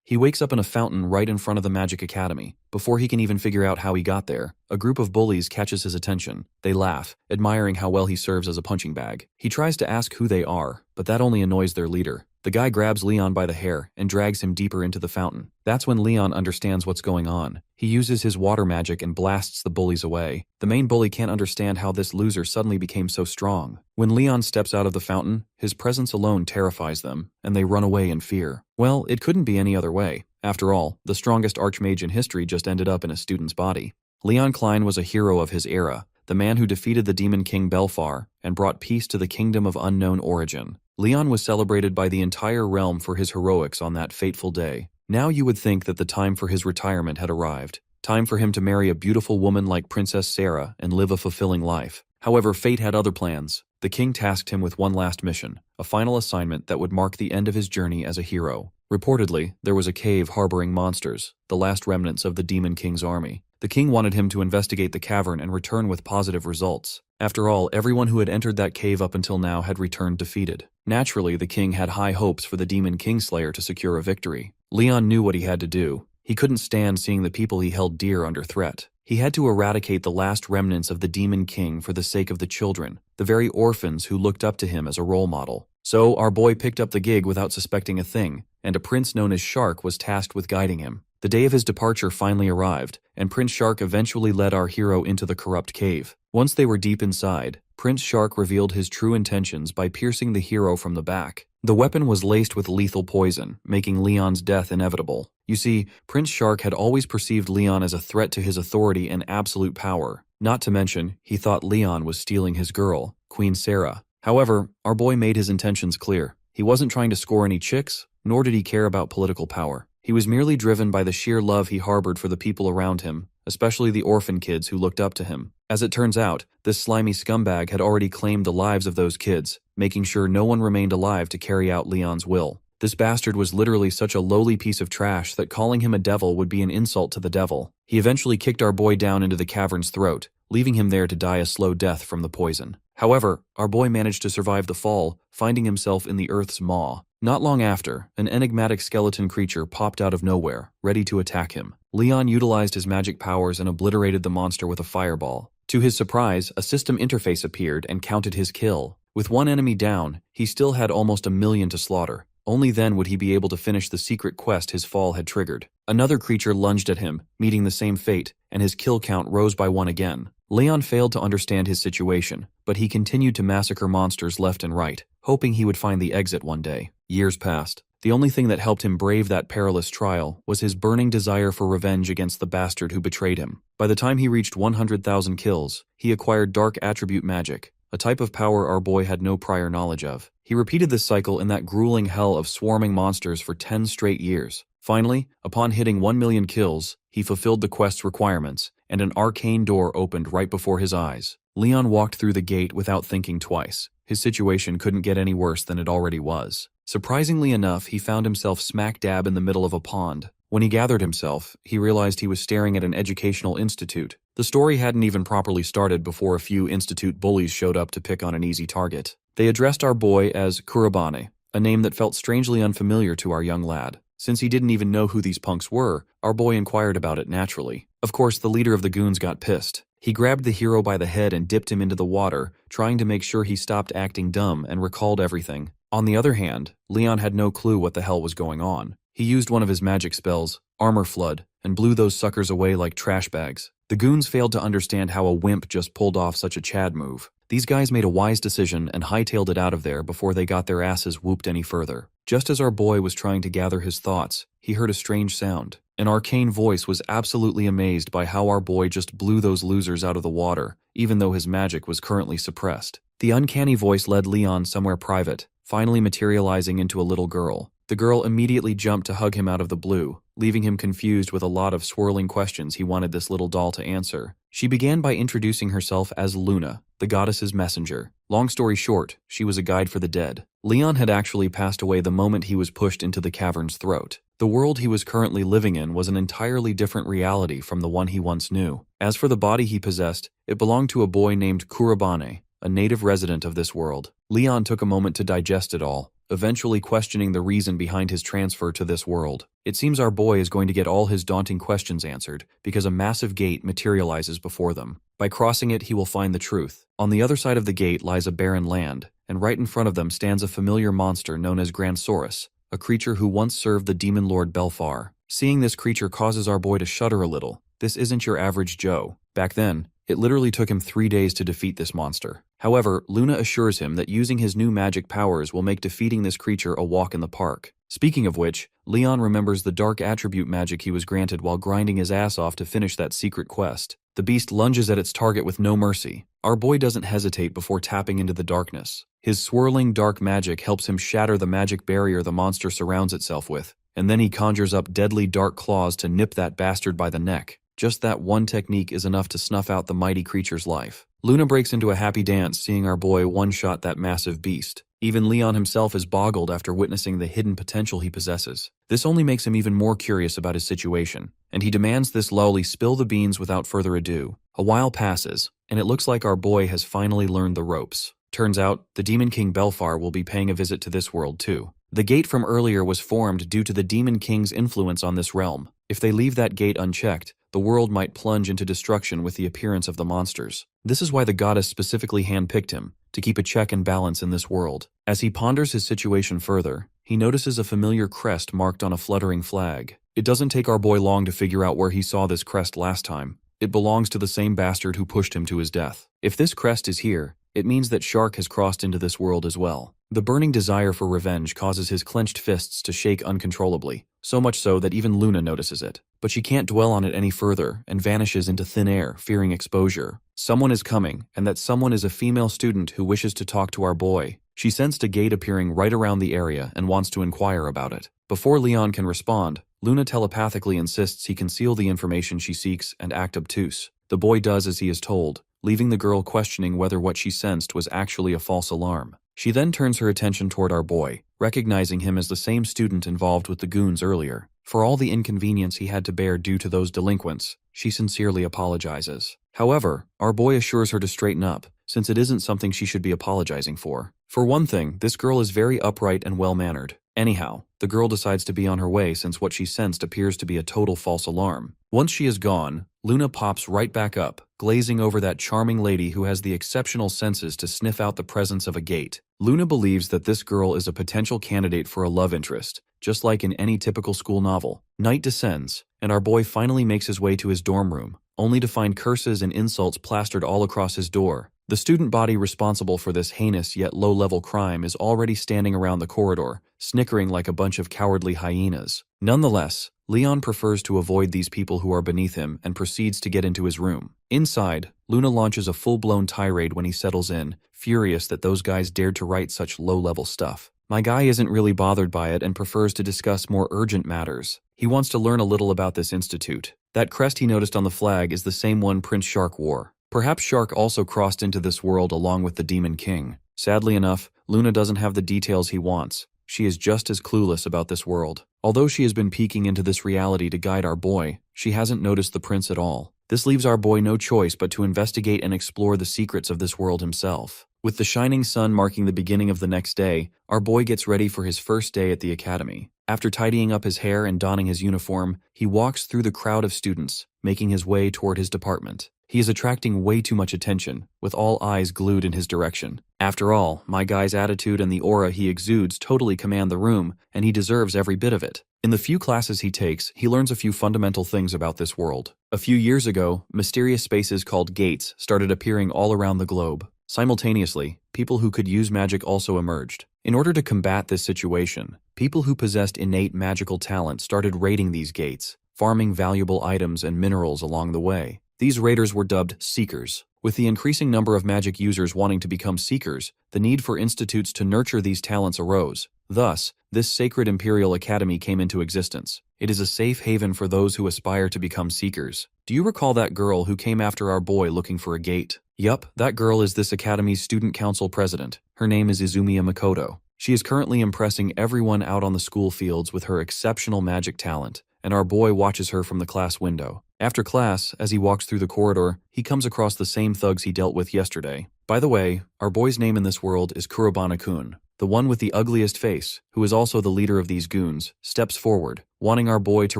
He wakes up in a fountain right in front of the Magic Academy. Before he can even figure out how he got there, a group of bullies catches his attention. They laugh, admiring how well he serves as a punching bag. He tries to ask who they are, but that only annoys their leader. The guy grabs Leon by the hair and drags him deeper into the fountain. That's when Leon understands what's going on. He uses his water magic and blasts the bullies away. The main bully can't understand how this loser suddenly became so strong. When Leon steps out of the fountain, his presence alone terrifies them, and they run away in fear. Well, it couldn't be any other way. After all, the strongest archmage in history just ended up in a student's body. Leon Klein was a hero of his era, the man who defeated the Demon King Belfar and brought peace to the Kingdom of Unknown Origin. Leon was celebrated by the entire realm for his heroics on that fateful day. Now you would think that the time for his retirement had arrived. Time for him to marry a beautiful woman like Princess Sarah and live a fulfilling life. However, fate had other plans. The king tasked him with one last mission, a final assignment that would mark the end of his journey as a hero. Reportedly, there was a cave harboring monsters, the last remnants of the Demon King's army. The king wanted him to investigate the cavern and return with positive results. After all, everyone who had entered that cave up until now had returned defeated. Naturally, the king had high hopes for the Demon Kingslayer to secure a victory. Leon knew what he had to do. He couldn't stand seeing the people he held dear under threat. He had to eradicate the last remnants of the Demon King for the sake of the children, the very orphans who looked up to him as a role model. So our boy picked up the gig without suspecting a thing, and a prince known as Shark was tasked with guiding him. The day of his departure finally arrived, and Prince Shark eventually led our hero into the corrupt cave. Once they were deep inside, Prince Shark revealed his true intentions by piercing the hero from the back. The weapon was laced with lethal poison, making Leon's death inevitable. You see, Prince Shark had always perceived Leon as a threat to his authority and absolute power. Not to mention, he thought Leon was stealing his girl, Queen Sarah. However, our boy made his intentions clear. He wasn't trying to score any chicks, nor did he care about political power. He was merely driven by the sheer love he harbored for the people around him, especially the orphan kids who looked up to him. As it turns out, this slimy scumbag had already claimed the lives of those kids, making sure no one remained alive to carry out Leon's will. This bastard was literally such a lowly piece of trash that calling him a devil would be an insult to the devil. He eventually kicked our boy down into the cavern's throat, leaving him there to die a slow death from the poison. However, our boy managed to survive the fall, finding himself in the Earth's maw. Not long after, an enigmatic skeleton creature popped out of nowhere, ready to attack him. Leon utilized his magic powers and obliterated the monster with a fireball. To his surprise, a system interface appeared and counted his kill. With one enemy down, he still had almost 1,000,000 to slaughter. Only then would he be able to finish the secret quest his fall had triggered. Another creature lunged at him, meeting the same fate, and his kill count rose by 1 again. Leon failed to understand his situation, but he continued to massacre monsters left and right, hoping he would find the exit one day. Years passed. The only thing that helped him brave that perilous trial was his burning desire for revenge against the bastard who betrayed him. By the time he reached 100,000 kills, he acquired Dark Attribute Magic, a type of power our boy had no prior knowledge of. He repeated this cycle in that grueling hell of swarming monsters for 10 straight years. Finally, upon hitting 1,000,000 kills, he fulfilled the quest's requirements, and an arcane door opened right before his eyes. Leon walked through the gate without thinking twice. His situation couldn't get any worse than it already was. Surprisingly enough, he found himself smack dab in the middle of a pond. When he gathered himself, he realized he was staring at an educational institute. The story hadn't even properly started before a few institute bullies showed up to pick on an easy target. They addressed our boy as Kurabane, a name that felt strangely unfamiliar to our young lad. Since he didn't even know who these punks were, our boy inquired about it naturally. Of course, the leader of the goons got pissed. He grabbed the hero by the head and dipped him into the water, trying to make sure he stopped acting dumb and recalled everything. On the other hand, Leon had no clue what the hell was going on. He used one of his magic spells, Armor Flood, and blew those suckers away like trash bags. The goons failed to understand how a wimp just pulled off such a Chad move. These guys made a wise decision and hightailed it out of there before they got their asses whooped any further. Just as our boy was trying to gather his thoughts, he heard a strange sound. An arcane voice was absolutely amazed by how our boy just blew those losers out of the water, even though his magic was currently suppressed. The uncanny voice led Leon somewhere private, finally materializing into a little girl. The girl immediately jumped to hug him out of the blue, leaving him confused with a lot of swirling questions he wanted this little doll to answer. She began by introducing herself as Luna, the goddess's messenger. Long story short, she was a guide for the dead. Leon had actually passed away the moment he was pushed into the cavern's throat. The world he was currently living in was an entirely different reality from the one he once knew. As for the body he possessed, it belonged to a boy named Kurabane, a native resident of this world. Leon took a moment to digest it all. eventually questioning the reason behind his transfer to this world. It seems our boy is going to get all his daunting questions answered because a massive gate materializes before them. By crossing it, he will find the truth. On the other side of the gate lies a barren land, and right in front of them stands a familiar monster known as Grandsaurus, a creature who once served the demon lord Belfar. Seeing this creature causes our boy to shudder a little. This isn't your average Joe. Back then, it literally took him 3 days to defeat this monster. However, Luna assures him that using his new magic powers will make defeating this creature a walk in the park. Speaking of which, Leon remembers the dark attribute magic he was granted while grinding his ass off to finish that secret quest. The beast lunges at its target with no mercy. Our boy doesn't hesitate before tapping into the darkness. His swirling dark magic helps him shatter the magic barrier the monster surrounds itself with, and then he conjures up deadly dark claws to nip that bastard by the neck. Just that one technique is enough to snuff out the mighty creature's life. Luna breaks into a happy dance seeing our boy one-shot that massive beast. Even Leon himself is boggled after witnessing the hidden potential he possesses. This only makes him even more curious about his situation, and he demands this lowly spill the beans without further ado. A while passes, and it looks like our boy has finally learned the ropes. Turns out, the Demon King Belfar will be paying a visit to this world too. The gate from earlier was formed due to the Demon King's influence on this realm. If they leave that gate unchecked, the world might plunge into destruction with the appearance of the monsters. This is why the goddess specifically handpicked him, to keep a check and balance in this world. As he ponders his situation further, he notices a familiar crest marked on a fluttering flag. It doesn't take our boy long to figure out where he saw this crest last time. It belongs to the same bastard who pushed him to his death. If this crest is here, it means that Shark has crossed into this world as well. The burning desire for revenge causes his clenched fists to shake uncontrollably, so much so that even Luna notices it. But she can't dwell on it any further and vanishes into thin air, fearing exposure. Someone is coming, and that someone is a female student who wishes to talk to our boy. She sensed a gate appearing right around the area and wants to inquire about it. Before Leon can respond, Luna telepathically insists he conceal the information she seeks and act obtuse. The boy does as he is told, leaving the girl questioning whether what she sensed was actually a false alarm. She then turns her attention toward our boy, recognizing him as the same student involved with the goons earlier. For all the inconvenience he had to bear due to those delinquents, she sincerely apologizes. However, our boy assures her to straighten up, since it isn't something she should be apologizing for. For one thing, this girl is very upright and well-mannered. Anyhow, the girl decides to be on her way since what she sensed appears to be a total false alarm. Once she is gone, Luna pops right back up, glazing over that charming lady who has the exceptional senses to sniff out the presence of a gate. Luna believes that this girl is a potential candidate for a love interest, just like in any typical school novel. Night descends, and our boy finally makes his way to his dorm room, only to find curses and insults plastered all across his door. The student body responsible for this heinous yet low-level crime is already standing around the corridor, snickering like a bunch of cowardly hyenas. Nonetheless, Leon prefers to avoid these people who are beneath him and proceeds to get into his room. Inside, Luna launches a full-blown tirade when he settles in, furious that those guys dared to write such low-level stuff. My guy isn't really bothered by it and prefers to discuss more urgent matters. He wants to learn a little about this institute. That crest he noticed on the flag is the same one Prince Shark wore. Perhaps Shark also crossed into this world along with the Demon King. Sadly enough, Luna doesn't have the details he wants. She is just as clueless about this world. Although she has been peeking into this reality to guide our boy, she hasn't noticed the prince at all. This leaves our boy no choice but to investigate and explore the secrets of this world himself. With the shining sun marking the beginning of the next day, our boy gets ready for his first day at the academy. After tidying up his hair and donning his uniform, he walks through the crowd of students, making his way toward his department. He is attracting way too much attention, with all eyes glued in his direction. After all, my guy's attitude and the aura he exudes totally command the room, and he deserves every bit of it. In the few classes he takes, he learns a few fundamental things about this world. A few years ago, mysterious spaces called gates started appearing all around the globe. Simultaneously, people who could use magic also emerged. In order to combat this situation, people who possessed innate magical talent started raiding these gates, farming valuable items and minerals along the way. These raiders were dubbed Seekers. With the increasing number of magic users wanting to become Seekers, the need for institutes to nurture these talents arose. Thus, this sacred Imperial Academy came into existence. It is a safe haven for those who aspire to become Seekers. Do you recall that girl who came after our boy looking for a gate? Yup, that girl is this academy's student council president. Her name is Izumiya Makoto. She is currently impressing everyone out on the school fields with her exceptional magic talent, and our boy watches her from the class window. After class, as he walks through the corridor, he comes across the same thugs he dealt with yesterday. By the way, our boy's name in this world is Kurobana-kun. the one with the ugliest face, who is also the leader of these goons, steps forward, wanting our boy to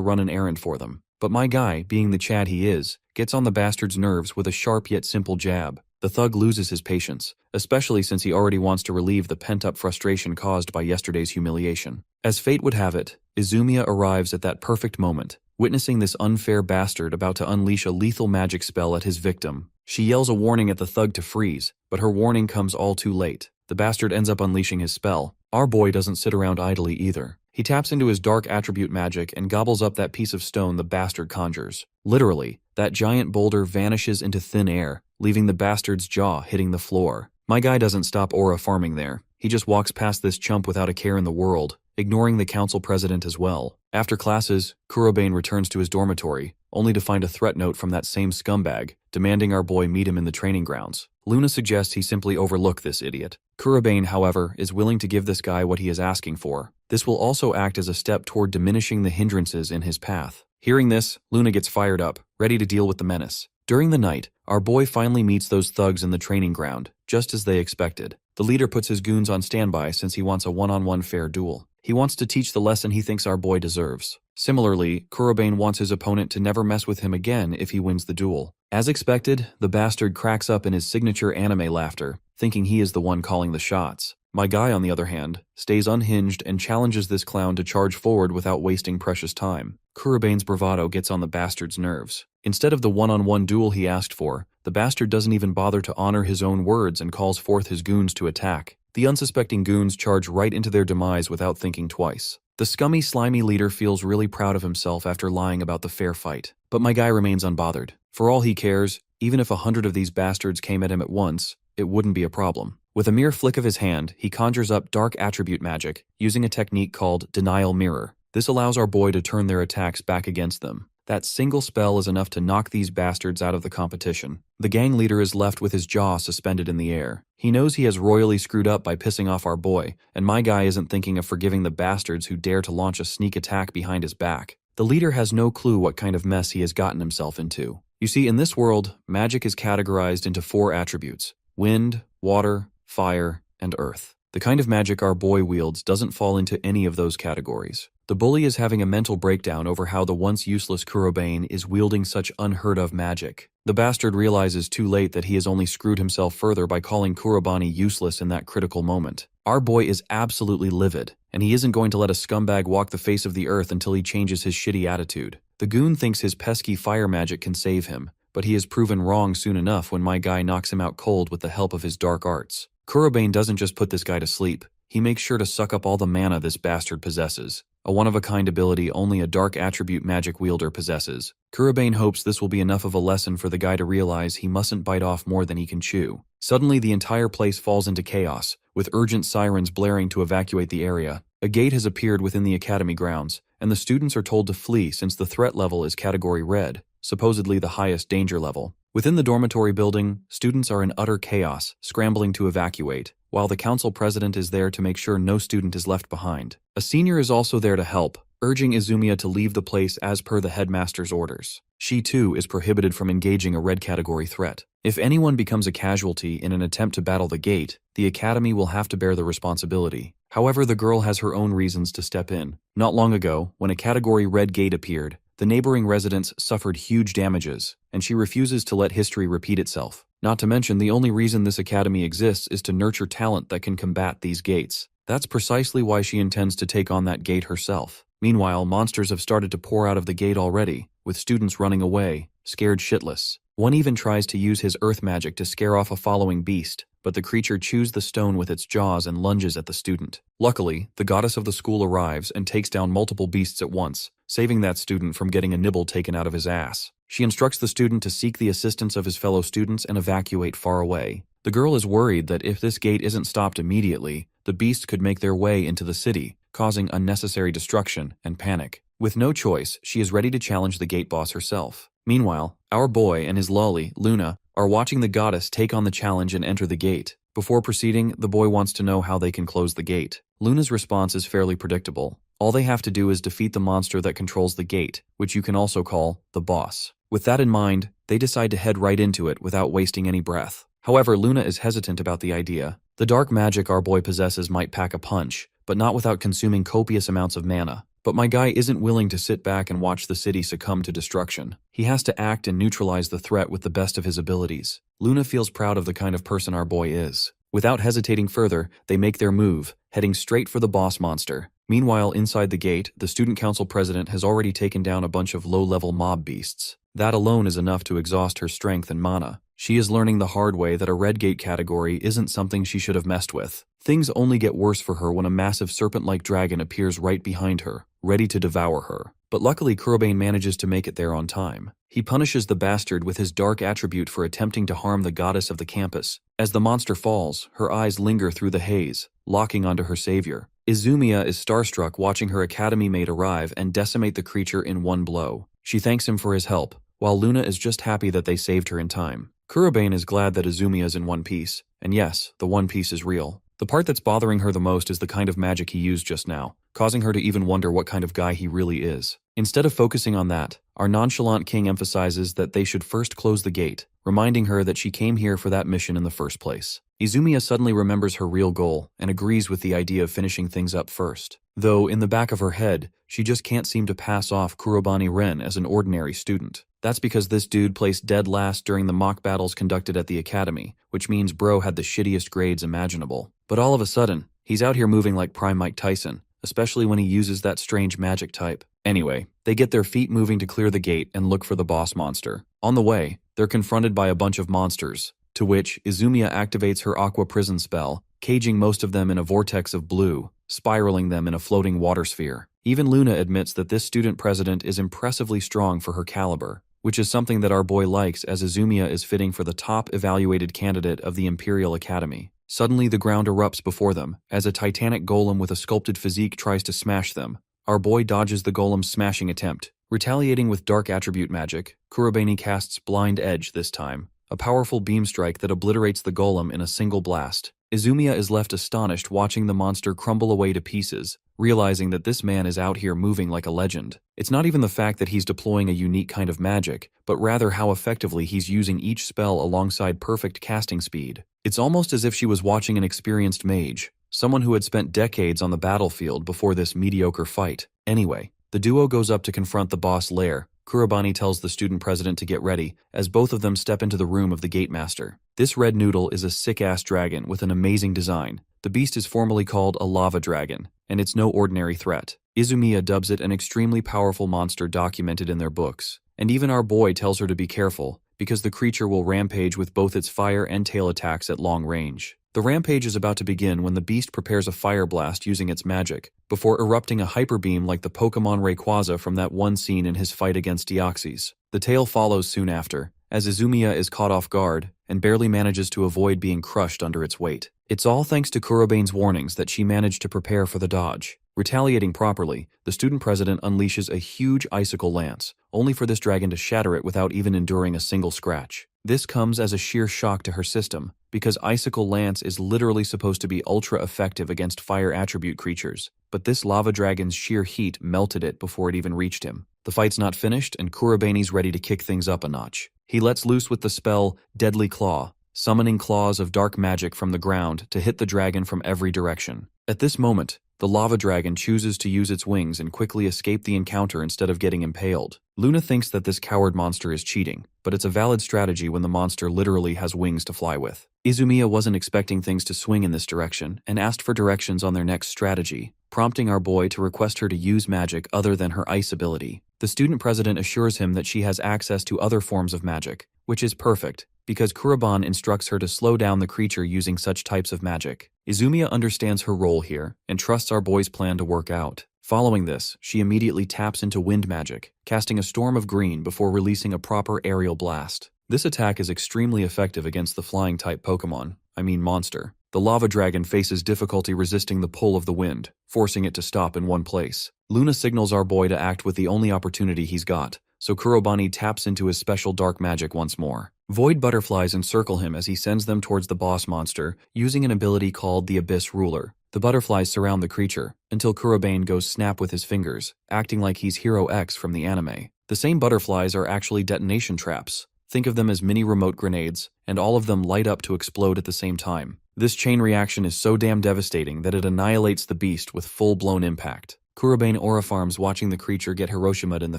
run an errand for them. But my guy, being the Chad he is, gets on the bastard's nerves with a sharp yet simple jab. The thug loses his patience, especially since he already wants to relieve the pent-up frustration caused by yesterday's humiliation. As fate would have it, Izumiya arrives at that perfect moment, witnessing this unfair bastard about to unleash a lethal magic spell at his victim. She yells a warning at the thug to freeze, but her warning comes all too late. The bastard ends up unleashing his spell. Our boy doesn't sit around idly either. He taps into his dark attribute magic and gobbles up that piece of stone the bastard conjures. Literally, that giant boulder vanishes into thin air, leaving the bastard's jaw hitting the floor. My guy doesn't stop aura farming there. He just walks past this chump without a care in the world, ignoring the council president as well. After classes, Kurobane returns to his dormitory, only to find a threat note from that same scumbag, demanding our boy meet him in the training grounds. Luna suggests he simply overlook this idiot. Kurobane, however, is willing to give this guy what he is asking for. This will also act as a step toward diminishing the hindrances in his path. Hearing this, Luna gets fired up, ready to deal with the menace. During the night, our boy finally meets those thugs in the training ground, just as they expected. The leader puts his goons on standby since he wants a one-on-one fair duel. He wants to teach the lesson he thinks our boy deserves. Similarly, Kurobane wants his opponent to never mess with him again if he wins the duel. As expected, the bastard cracks up in his signature anime laughter, thinking he is the one calling the shots. My guy, on the other hand, stays unhinged and challenges this clown to charge forward without wasting precious time. Kurobane's bravado gets on the bastard's nerves. Instead of the one-on-one duel he asked for, the bastard doesn't even bother to honor his own words and calls forth his goons to attack. The unsuspecting goons charge right into their demise without thinking twice. The scummy, slimy leader feels really proud of himself after lying about the fair fight. But my guy remains unbothered. For all he cares, even if 100 of these bastards came at him at once, it wouldn't be a problem. With a mere flick of his hand, he conjures up dark attribute magic, using a technique called Denial Mirror. This allows our boy to turn their attacks back against them. That single spell is enough to knock these bastards out of the competition. The gang leader is left with his jaw suspended in the air. He knows he has royally screwed up by pissing off our boy, and my guy isn't thinking of forgiving the bastards who dare to launch a sneak attack behind his back. The leader has no clue what kind of mess he has gotten himself into. You see, in this world, magic is categorized into 4 attributes: wind, water, fire, and earth. The kind of magic our boy wields doesn't fall into any of those categories. The bully is having a mental breakdown over how the once useless Kurobane is wielding such unheard-of magic. The bastard realizes too late that he has only screwed himself further by calling Kurobane useless in that critical moment. Our boy is absolutely livid, and he isn't going to let a scumbag walk the face of the earth until he changes his shitty attitude. The goon thinks his pesky fire magic can save him, but he is proven wrong soon enough when my guy knocks him out cold with the help of his dark arts. Kurobane doesn't just put this guy to sleep, he makes sure to suck up all the mana this bastard possesses, a one-of-a-kind ability only a dark attribute magic wielder possesses. Kurobane hopes this will be enough of a lesson for the guy to realize he mustn't bite off more than he can chew. Suddenly the entire place falls into chaos, with urgent sirens blaring to evacuate the area. A gate has appeared within the academy grounds, and the students are told to flee since the threat level is category red, supposedly the highest danger level. Within the dormitory building, students are in utter chaos, scrambling to evacuate, while the council president is there to make sure no student is left behind. A senior is also there to help, urging Izumiya to leave the place as per the headmaster's orders. She too is prohibited from engaging a red category threat. If anyone becomes a casualty in an attempt to battle the gate, the academy will have to bear the responsibility. However, the girl has her own reasons to step in. Not long ago, when a category red gate appeared, the neighboring residents suffered huge damages, and she refuses to let history repeat itself. Not to mention, the only reason this academy exists is to nurture talent that can combat these gates. That's precisely why she intends to take on that gate herself. Meanwhile, monsters have started to pour out of the gate already, with students running away, scared shitless. One even tries to use his earth magic to scare off a following beast, but the creature chews the stone with its jaws and lunges at the student. Luckily, the goddess of the school arrives and takes down multiple beasts at once, saving that student from getting a nibble taken out of his ass. She instructs the student to seek the assistance of his fellow students and evacuate far away. The girl is worried that if this gate isn't stopped immediately, the beasts could make their way into the city, causing unnecessary destruction and panic. With no choice, she is ready to challenge the gate boss herself. Meanwhile, our boy and his lolly, Luna, are watching the goddess take on the challenge and enter the gate. Before proceeding, the boy wants to know how they can close the gate. Luna's response is fairly predictable. All they have to do is defeat the monster that controls the gate, which you can also call the boss. With that in mind, they decide to head right into it without wasting any breath. However, Luna is hesitant about the idea, The dark magic our boy possesses might pack a punch, but not without consuming copious amounts of mana. But my guy isn't willing to sit back and watch the city succumb to destruction. He has to act and neutralize the threat with the best of his abilities. Luna feels proud of the kind of person our boy is. Without hesitating further, they make their move, heading straight for the boss monster. Meanwhile, inside the gate, the student council president has already taken down a bunch of low-level mob beasts. That alone is enough to exhaust her strength and mana. She is learning the hard way that a red gate category isn't something she should have messed with. Things only get worse for her when a massive serpent-like dragon appears right behind her, ready to devour her. But luckily, Kurobane manages to make it there on time. He punishes the bastard with his dark attribute for attempting to harm the goddess of the campus. As the monster falls, her eyes linger through the haze, locking onto her savior. Izumiya is starstruck watching her academy mate arrive and decimate the creature in one blow. She thanks him for his help, while Luna is just happy that they saved her in time. Kurobane is glad that Izumiya is in one piece, and yes, the one piece is real. The part that's bothering her the most is the kind of magic he used just now, causing her to even wonder what kind of guy he really is. Instead of focusing on that, our nonchalant king emphasizes that they should first close the gate, reminding her that she came here for that mission in the first place. Izumiya suddenly remembers her real goal and agrees with the idea of finishing things up first. Though, in the back of her head, she just can't seem to pass off Kurobane Ren as an ordinary student. That's because this dude placed dead last during the mock battles conducted at the academy, which means bro had the shittiest grades imaginable. But all of a sudden, he's out here moving like Prime Mike Tyson, especially when he uses that strange magic type. Anyway, they get their feet moving to clear the gate and look for the boss monster. On the way, they're confronted by a bunch of monsters, to which Izumiya activates her aqua prison spell, caging most of them in a vortex of blue, spiraling them in a floating water sphere. Even Luna admits that this student president is impressively strong for her caliber, which is something that our boy likes as Izumiya is fitting for the top evaluated candidate of the Imperial Academy. Suddenly the ground erupts before them, as a titanic golem with a sculpted physique tries to smash them. Our boy dodges the golem's smashing attempt. Retaliating with dark attribute magic, Kurobane casts Blind Edge this time, a powerful beam strike that obliterates the golem in a single blast. Izumiya is left astonished watching the monster crumble away to pieces, realizing that this man is out here moving like a legend. It's not even the fact that he's deploying a unique kind of magic, but rather how effectively he's using each spell alongside perfect casting speed. It's almost as if she was watching an experienced mage, someone who had spent decades on the battlefield before this mediocre fight. Anyway, the duo goes up to confront the boss lair. Kurobane tells the student president to get ready, as both of them step into the room of the gate master. This red noodle is a sick-ass dragon with an amazing design. The beast is formally called a lava dragon, and it's no ordinary threat. Izumiya dubs it an extremely powerful monster documented in their books, and even our boy tells her to be careful, because the creature will rampage with both its fire and tail attacks at long range. The rampage is about to begin when the beast prepares a fire blast using its magic, before erupting a hyper beam like the Pokemon Rayquaza from that one scene in his fight against Deoxys. The tail follows soon after, as Izumiya is caught off guard and barely manages to avoid being crushed under its weight. It's all thanks to Kurobane's warnings that she managed to prepare for the dodge. Retaliating properly, the student president unleashes a huge icicle lance, only for this dragon to shatter it without even enduring a single scratch. This comes as a sheer shock to her system, because Icicle Lance is literally supposed to be ultra-effective against fire attribute creatures, but this lava dragon's sheer heat melted it before it even reached him. The fight's not finished, and Kurobane's ready to kick things up a notch. He lets loose with the spell Deadly Claw, summoning claws of dark magic from the ground to hit the dragon from every direction. At this moment, the lava dragon chooses to use its wings and quickly escape the encounter instead of getting impaled. Luna thinks that this coward monster is cheating, but it's a valid strategy when the monster literally has wings to fly with. Izumiya wasn't expecting things to swing in this direction and asked for directions on their next strategy, prompting our boy to request her to use magic other than her ice ability. The student president assures him that she has access to other forms of magic, which is perfect, because Kurobane instructs her to slow down the creature using such types of magic. Izumiya understands her role here and trusts our boy's plan to work out. Following this, she immediately taps into wind magic, casting a storm of green before releasing a proper aerial blast. This attack is extremely effective against the flying-type Pokemon, monster. The lava dragon faces difficulty resisting the pull of the wind, forcing it to stop in one place. Luna signals our boy to act with the only opportunity he's got, so Kurobane taps into his special dark magic once more. Void butterflies encircle him as he sends them towards the boss monster, using an ability called the Abyss Ruler. The butterflies surround the creature, until Kurobane goes snap with his fingers, acting like he's Hero X from the anime. The same butterflies are actually detonation traps. Think of them as mini remote grenades, and all of them light up to explode at the same time. This chain reaction is so damn devastating that it annihilates the beast with full-blown impact. Kurobane aura-farms watching the creature get Hiroshimaed in the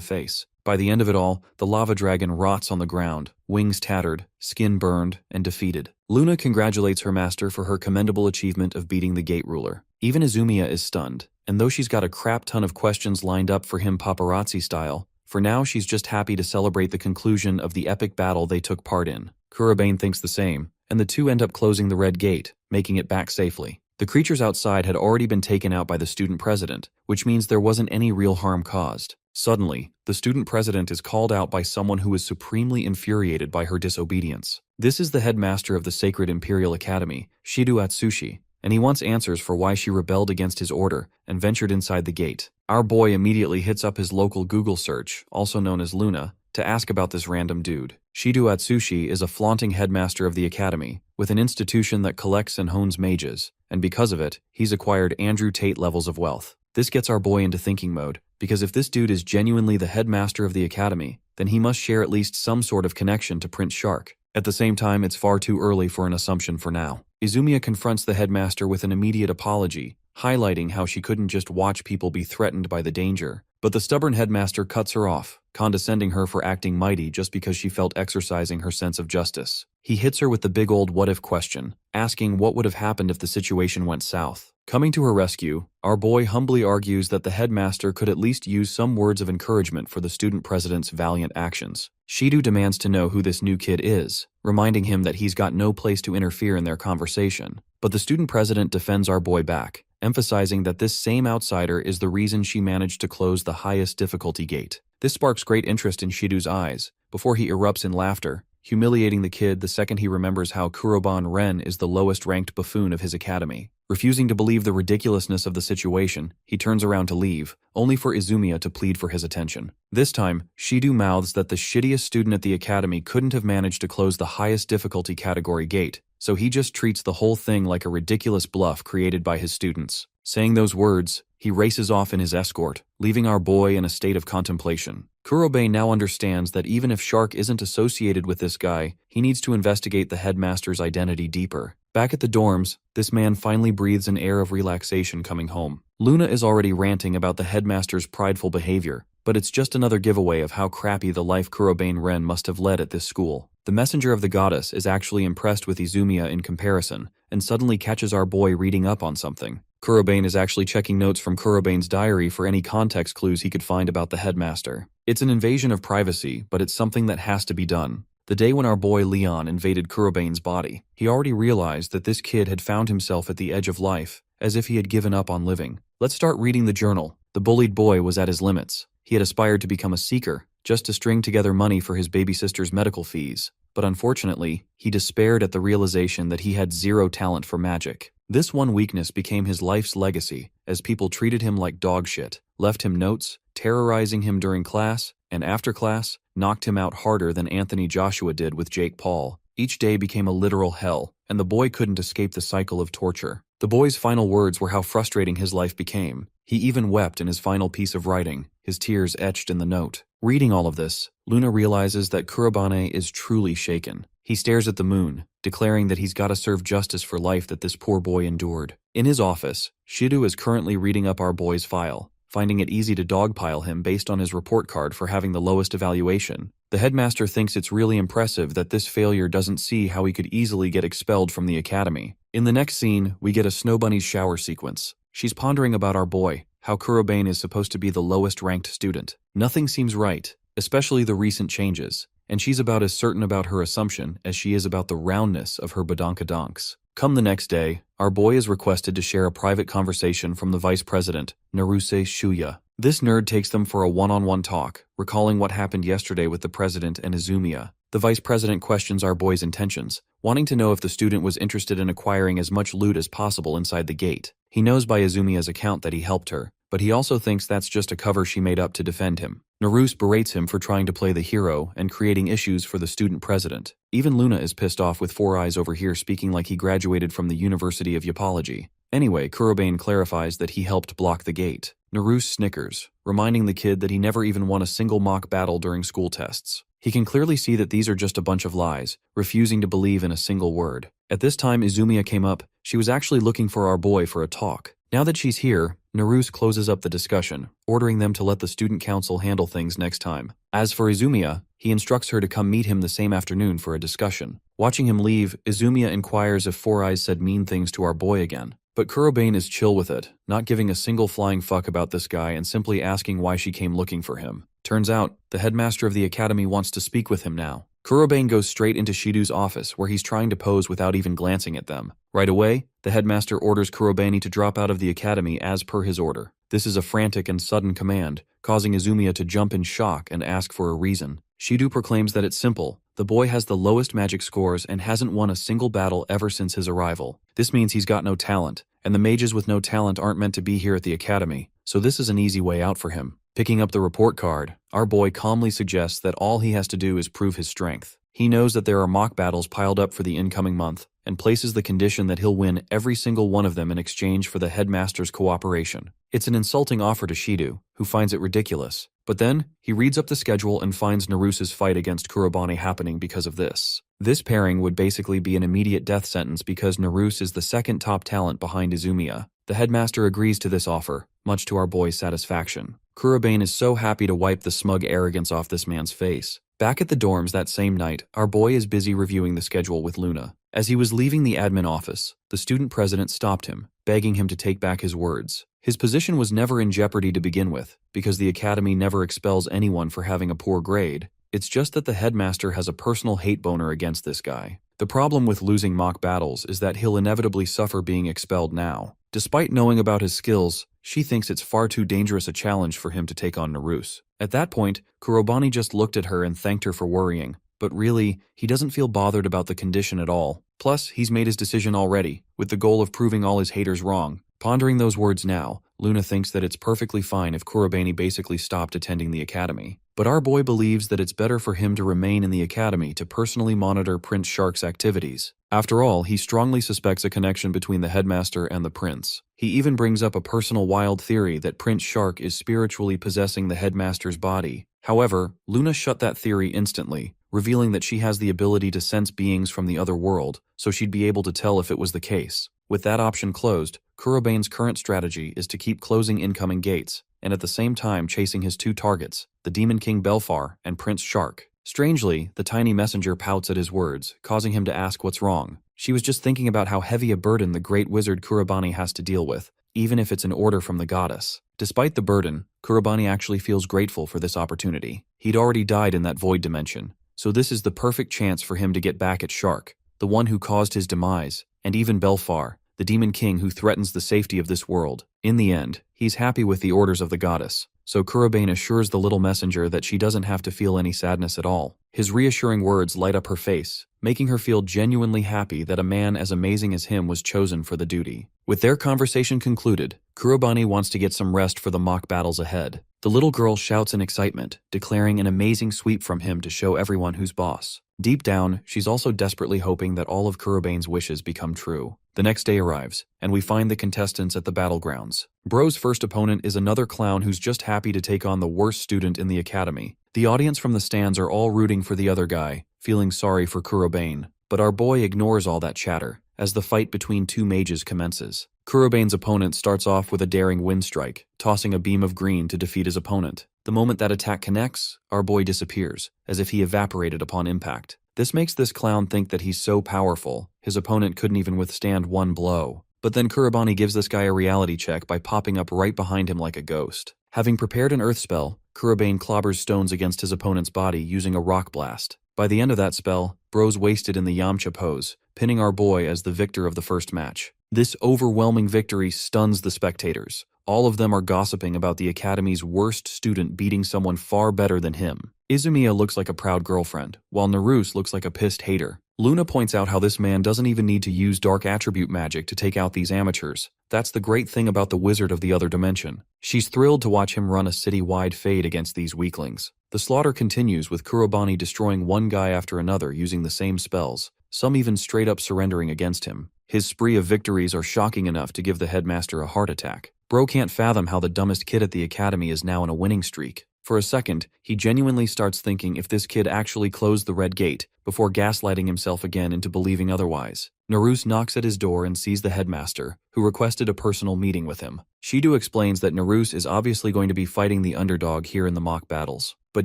face. By the end of it all, the lava dragon rots on the ground, wings tattered, skin burned, and defeated. Luna congratulates her master for her commendable achievement of beating the gate ruler. Even Izumiya is stunned, and though she's got a crap ton of questions lined up for him paparazzi style, for now she's just happy to celebrate the conclusion of the epic battle they took part in. Kurobane thinks the same, and the two end up closing the red gate, making it back safely. The creatures outside had already been taken out by the student president, which means there wasn't any real harm caused. Suddenly, the student president is called out by someone who is supremely infuriated by her disobedience. This is the headmaster of the Sacred Imperial Academy, Shido Atsushi, and he wants answers for why she rebelled against his order and ventured inside the gate. Our boy immediately hits up his local Google search, also known as Luna, to ask about this random dude. Shido Atsushi is a flaunting headmaster of the academy, with an institution that collects and hones mages, and because of it, he's acquired Andrew Tate levels of wealth. This gets our boy into thinking mode, because if this dude is genuinely the headmaster of the academy, then he must share at least some sort of connection to Prince Shark. At the same time, it's far too early for an assumption for now. Izumiya confronts the headmaster with an immediate apology, highlighting how she couldn't just watch people be threatened by the danger. But the stubborn headmaster cuts her off, condescending her for acting mighty just because she felt exercising her sense of justice. He hits her with the big old what-if question, asking what would have happened if the situation went south. Coming to her rescue, our boy humbly argues that the headmaster could at least use some words of encouragement for the student president's valiant actions. Shido demands to know who this new kid is, reminding him that he's got no place to interfere in their conversation. But the student president defends our boy back, emphasizing that this same outsider is the reason she managed to close the highest difficulty gate. This sparks great interest in Shido's eyes, before he erupts in laughter, humiliating the kid the second he remembers how Kuroban Ren is the lowest-ranked buffoon of his academy. Refusing to believe the ridiculousness of the situation, he turns around to leave, only for Izumiya to plead for his attention. This time, Shido mouths that the shittiest student at the academy couldn't have managed to close the highest difficulty category gate, so he just treats the whole thing like a ridiculous bluff created by his students. Saying those words, he races off in his escort, leaving our boy in a state of contemplation. Kurobane now understands that even if Shark isn't associated with this guy, he needs to investigate the headmaster's identity deeper. Back at the dorms, this man finally breathes an air of relaxation coming home. Luna is already ranting about the headmaster's prideful behavior, but it's just another giveaway of how crappy the life Kurobane Ren must have led at this school. The messenger of the goddess is actually impressed with Izumiya in comparison, and suddenly catches our boy reading up on something. Kurobane is actually checking notes from Kurobane's diary for any context clues he could find about the headmaster. It's an invasion of privacy, but it's something that has to be done. The day when our boy Leon invaded Kurobane's body, he already realized that this kid had found himself at the edge of life, as if he had given up on living. Let's start reading the journal. The bullied boy was at his limits. He had aspired to become a seeker, just to string together money for his baby sister's medical fees. But unfortunately, he despaired at the realization that he had zero talent for magic. This one weakness became his life's legacy, as people treated him like dog shit, left him notes, terrorizing him during class, and after class, knocked him out harder than Anthony Joshua did with Jake Paul. Each day became a literal hell, and the boy couldn't escape the cycle of torture. The boy's final words were how frustrating his life became. He even wept in his final piece of writing, his tears etched in the note. Reading all of this, Luna realizes that Kurobane is truly shaken. He stares at the moon, declaring that he's got to serve justice for life that this poor boy endured. In his office, Shido is currently reading up our boy's file, finding it easy to dogpile him based on his report card for having the lowest evaluation. The headmaster thinks it's really impressive that this failure doesn't see how he could easily get expelled from the academy. In the next scene, we get a Snow Bunny's shower sequence. She's pondering about our boy, how Kurobane is supposed to be the lowest-ranked student. Nothing seems right, especially the recent changes, and she's about as certain about her assumption as she is about the roundness of her badonkadonks. Come the next day, our boy is requested to share a private conversation from the vice president, Naruse Shuya. This nerd takes them for a one-on-one talk, recalling what happened yesterday with the president and Izumiya. The vice president questions our boy's intentions, wanting to know if the student was interested in acquiring as much loot as possible inside the gate. He knows by Izumiya's account that he helped her, but he also thinks that's just a cover she made up to defend him. Naruse berates him for trying to play the hero and creating issues for the student president. Even Luna is pissed off with Four Eyes over here speaking like he graduated from the University of Yapology. Anyway, Kurobane clarifies that he helped block the gate. Naruse snickers, reminding the kid that he never even won a single mock battle during school tests. He can clearly see that these are just a bunch of lies, refusing to believe in a single word. At this time Izumiya came up. She was actually looking for our boy for a talk. Now that she's here, Naruse closes up the discussion, ordering them to let the student council handle things next time. As for Izumiya, he instructs her to come meet him the same afternoon for a discussion. Watching him leave, Izumiya inquires if Four Eyes said mean things to our boy again. But Kurobane is chill with it, not giving a single flying fuck about this guy and simply asking why she came looking for him. Turns out, the headmaster of the academy wants to speak with him now. Kurobane goes straight into Shido's office where he's trying to pose without even glancing at them. Right away, the headmaster orders Kurobane to drop out of the academy as per his order. This is a frantic and sudden command, causing Izumiya to jump in shock and ask for a reason. Shido proclaims that it's simple. The boy has the lowest magic scores and hasn't won a single battle ever since his arrival. This means he's got no talent, and the mages with no talent aren't meant to be here at the academy, so this is an easy way out for him. Picking up the report card, our boy calmly suggests that all he has to do is prove his strength. He knows that there are mock battles piled up for the incoming month, and places the condition that he'll win every single one of them in exchange for the headmaster's cooperation. It's an insulting offer to Shido, who finds it ridiculous. But then, he reads up the schedule and finds Naruse's fight against Kurobane happening because of this. This pairing would basically be an immediate death sentence because Naruse is the second top talent behind Izumiya. The headmaster agrees to this offer, much to our boy's satisfaction. Kurobane is so happy to wipe the smug arrogance off this man's face. Back at the dorms that same night, our boy is busy reviewing the schedule with Luna. As he was leaving the admin office, the student president stopped him, begging him to take back his words. His position was never in jeopardy to begin with, because the academy never expels anyone for having a poor grade. It's just that the headmaster has a personal hate boner against this guy. The problem with losing mock battles is that he'll inevitably suffer being expelled now. Despite knowing about his skills, she thinks it's far too dangerous a challenge for him to take on Naruse. At that point, Kurobane just looked at her and thanked her for worrying, but really, he doesn't feel bothered about the condition at all. Plus, he's made his decision already, with the goal of proving all his haters wrong. Pondering those words now, Luna thinks that it's perfectly fine if Kurobane basically stopped attending the academy. But our boy believes that it's better for him to remain in the academy to personally monitor Prince Shark's activities. After all, he strongly suspects a connection between the headmaster and the prince. He even brings up a personal wild theory that Prince Shark is spiritually possessing the headmaster's body. However, Luna shut that theory instantly, revealing that she has the ability to sense beings from the other world, so she'd be able to tell if it was the case. With that option closed, Kurobane's current strategy is to keep closing incoming gates, and at the same time chasing his two targets, the Demon King Belfar and Prince Shark. Strangely, the tiny messenger pouts at his words, causing him to ask what's wrong. She was just thinking about how heavy a burden the great wizard Kurobane has to deal with, even if it's an order from the goddess. Despite the burden, Kurobane actually feels grateful for this opportunity. He'd already died in that void dimension, so this is the perfect chance for him to get back at Shark, the one who caused his demise, and even Belfar, the Demon King who threatens the safety of this world. In the end, he's happy with the orders of the goddess, so Kurobane assures the little messenger that she doesn't have to feel any sadness at all. His reassuring words light up her face, making her feel genuinely happy that a man as amazing as him was chosen for the duty. With their conversation concluded, Kurobane wants to get some rest for the mock battles ahead. The little girl shouts in excitement, declaring an amazing sweep from him to show everyone who's boss. Deep down, she's also desperately hoping that all of Kurobane's wishes become true. The next day arrives, and we find the contestants at the battlegrounds. Bro's first opponent is another clown who's just happy to take on the worst student in the academy. The audience from the stands are all rooting for the other guy, feeling sorry for Kurobane. But our boy ignores all that chatter, as the fight between two mages commences. Kurobane's opponent starts off with a daring wind strike, tossing a beam of green to defeat his opponent. The moment that attack connects, our boy disappears, as if he evaporated upon impact. This makes this clown think that he's so powerful, his opponent couldn't even withstand one blow. But then Kurobane gives this guy a reality check by popping up right behind him like a ghost. Having prepared an earth spell, Kurobane clobbers stones against his opponent's body using a rock blast. By the end of that spell, Bro's wasted in the Yamcha pose, pinning our boy as the victor of the first match. This overwhelming victory stuns the spectators. All of them are gossiping about the academy's worst student beating someone far better than him. Izumiya looks like a proud girlfriend, while Naruse looks like a pissed hater. Luna points out how this man doesn't even need to use dark attribute magic to take out these amateurs. That's the great thing about the wizard of the other dimension. She's thrilled to watch him run a city-wide fade against these weaklings. The slaughter continues with Kurobane destroying one guy after another using the same spells, some even straight up surrendering against him. His spree of victories are shocking enough to give the headmaster a heart attack. Bro can't fathom how the dumbest kid at the academy is now in a winning streak. For a second, he genuinely starts thinking if this kid actually closed the red gate, before gaslighting himself again into believing otherwise. Naruse knocks at his door and sees the headmaster, who requested a personal meeting with him. Shido explains that Naruse is obviously going to be fighting the underdog here in the mock battles. But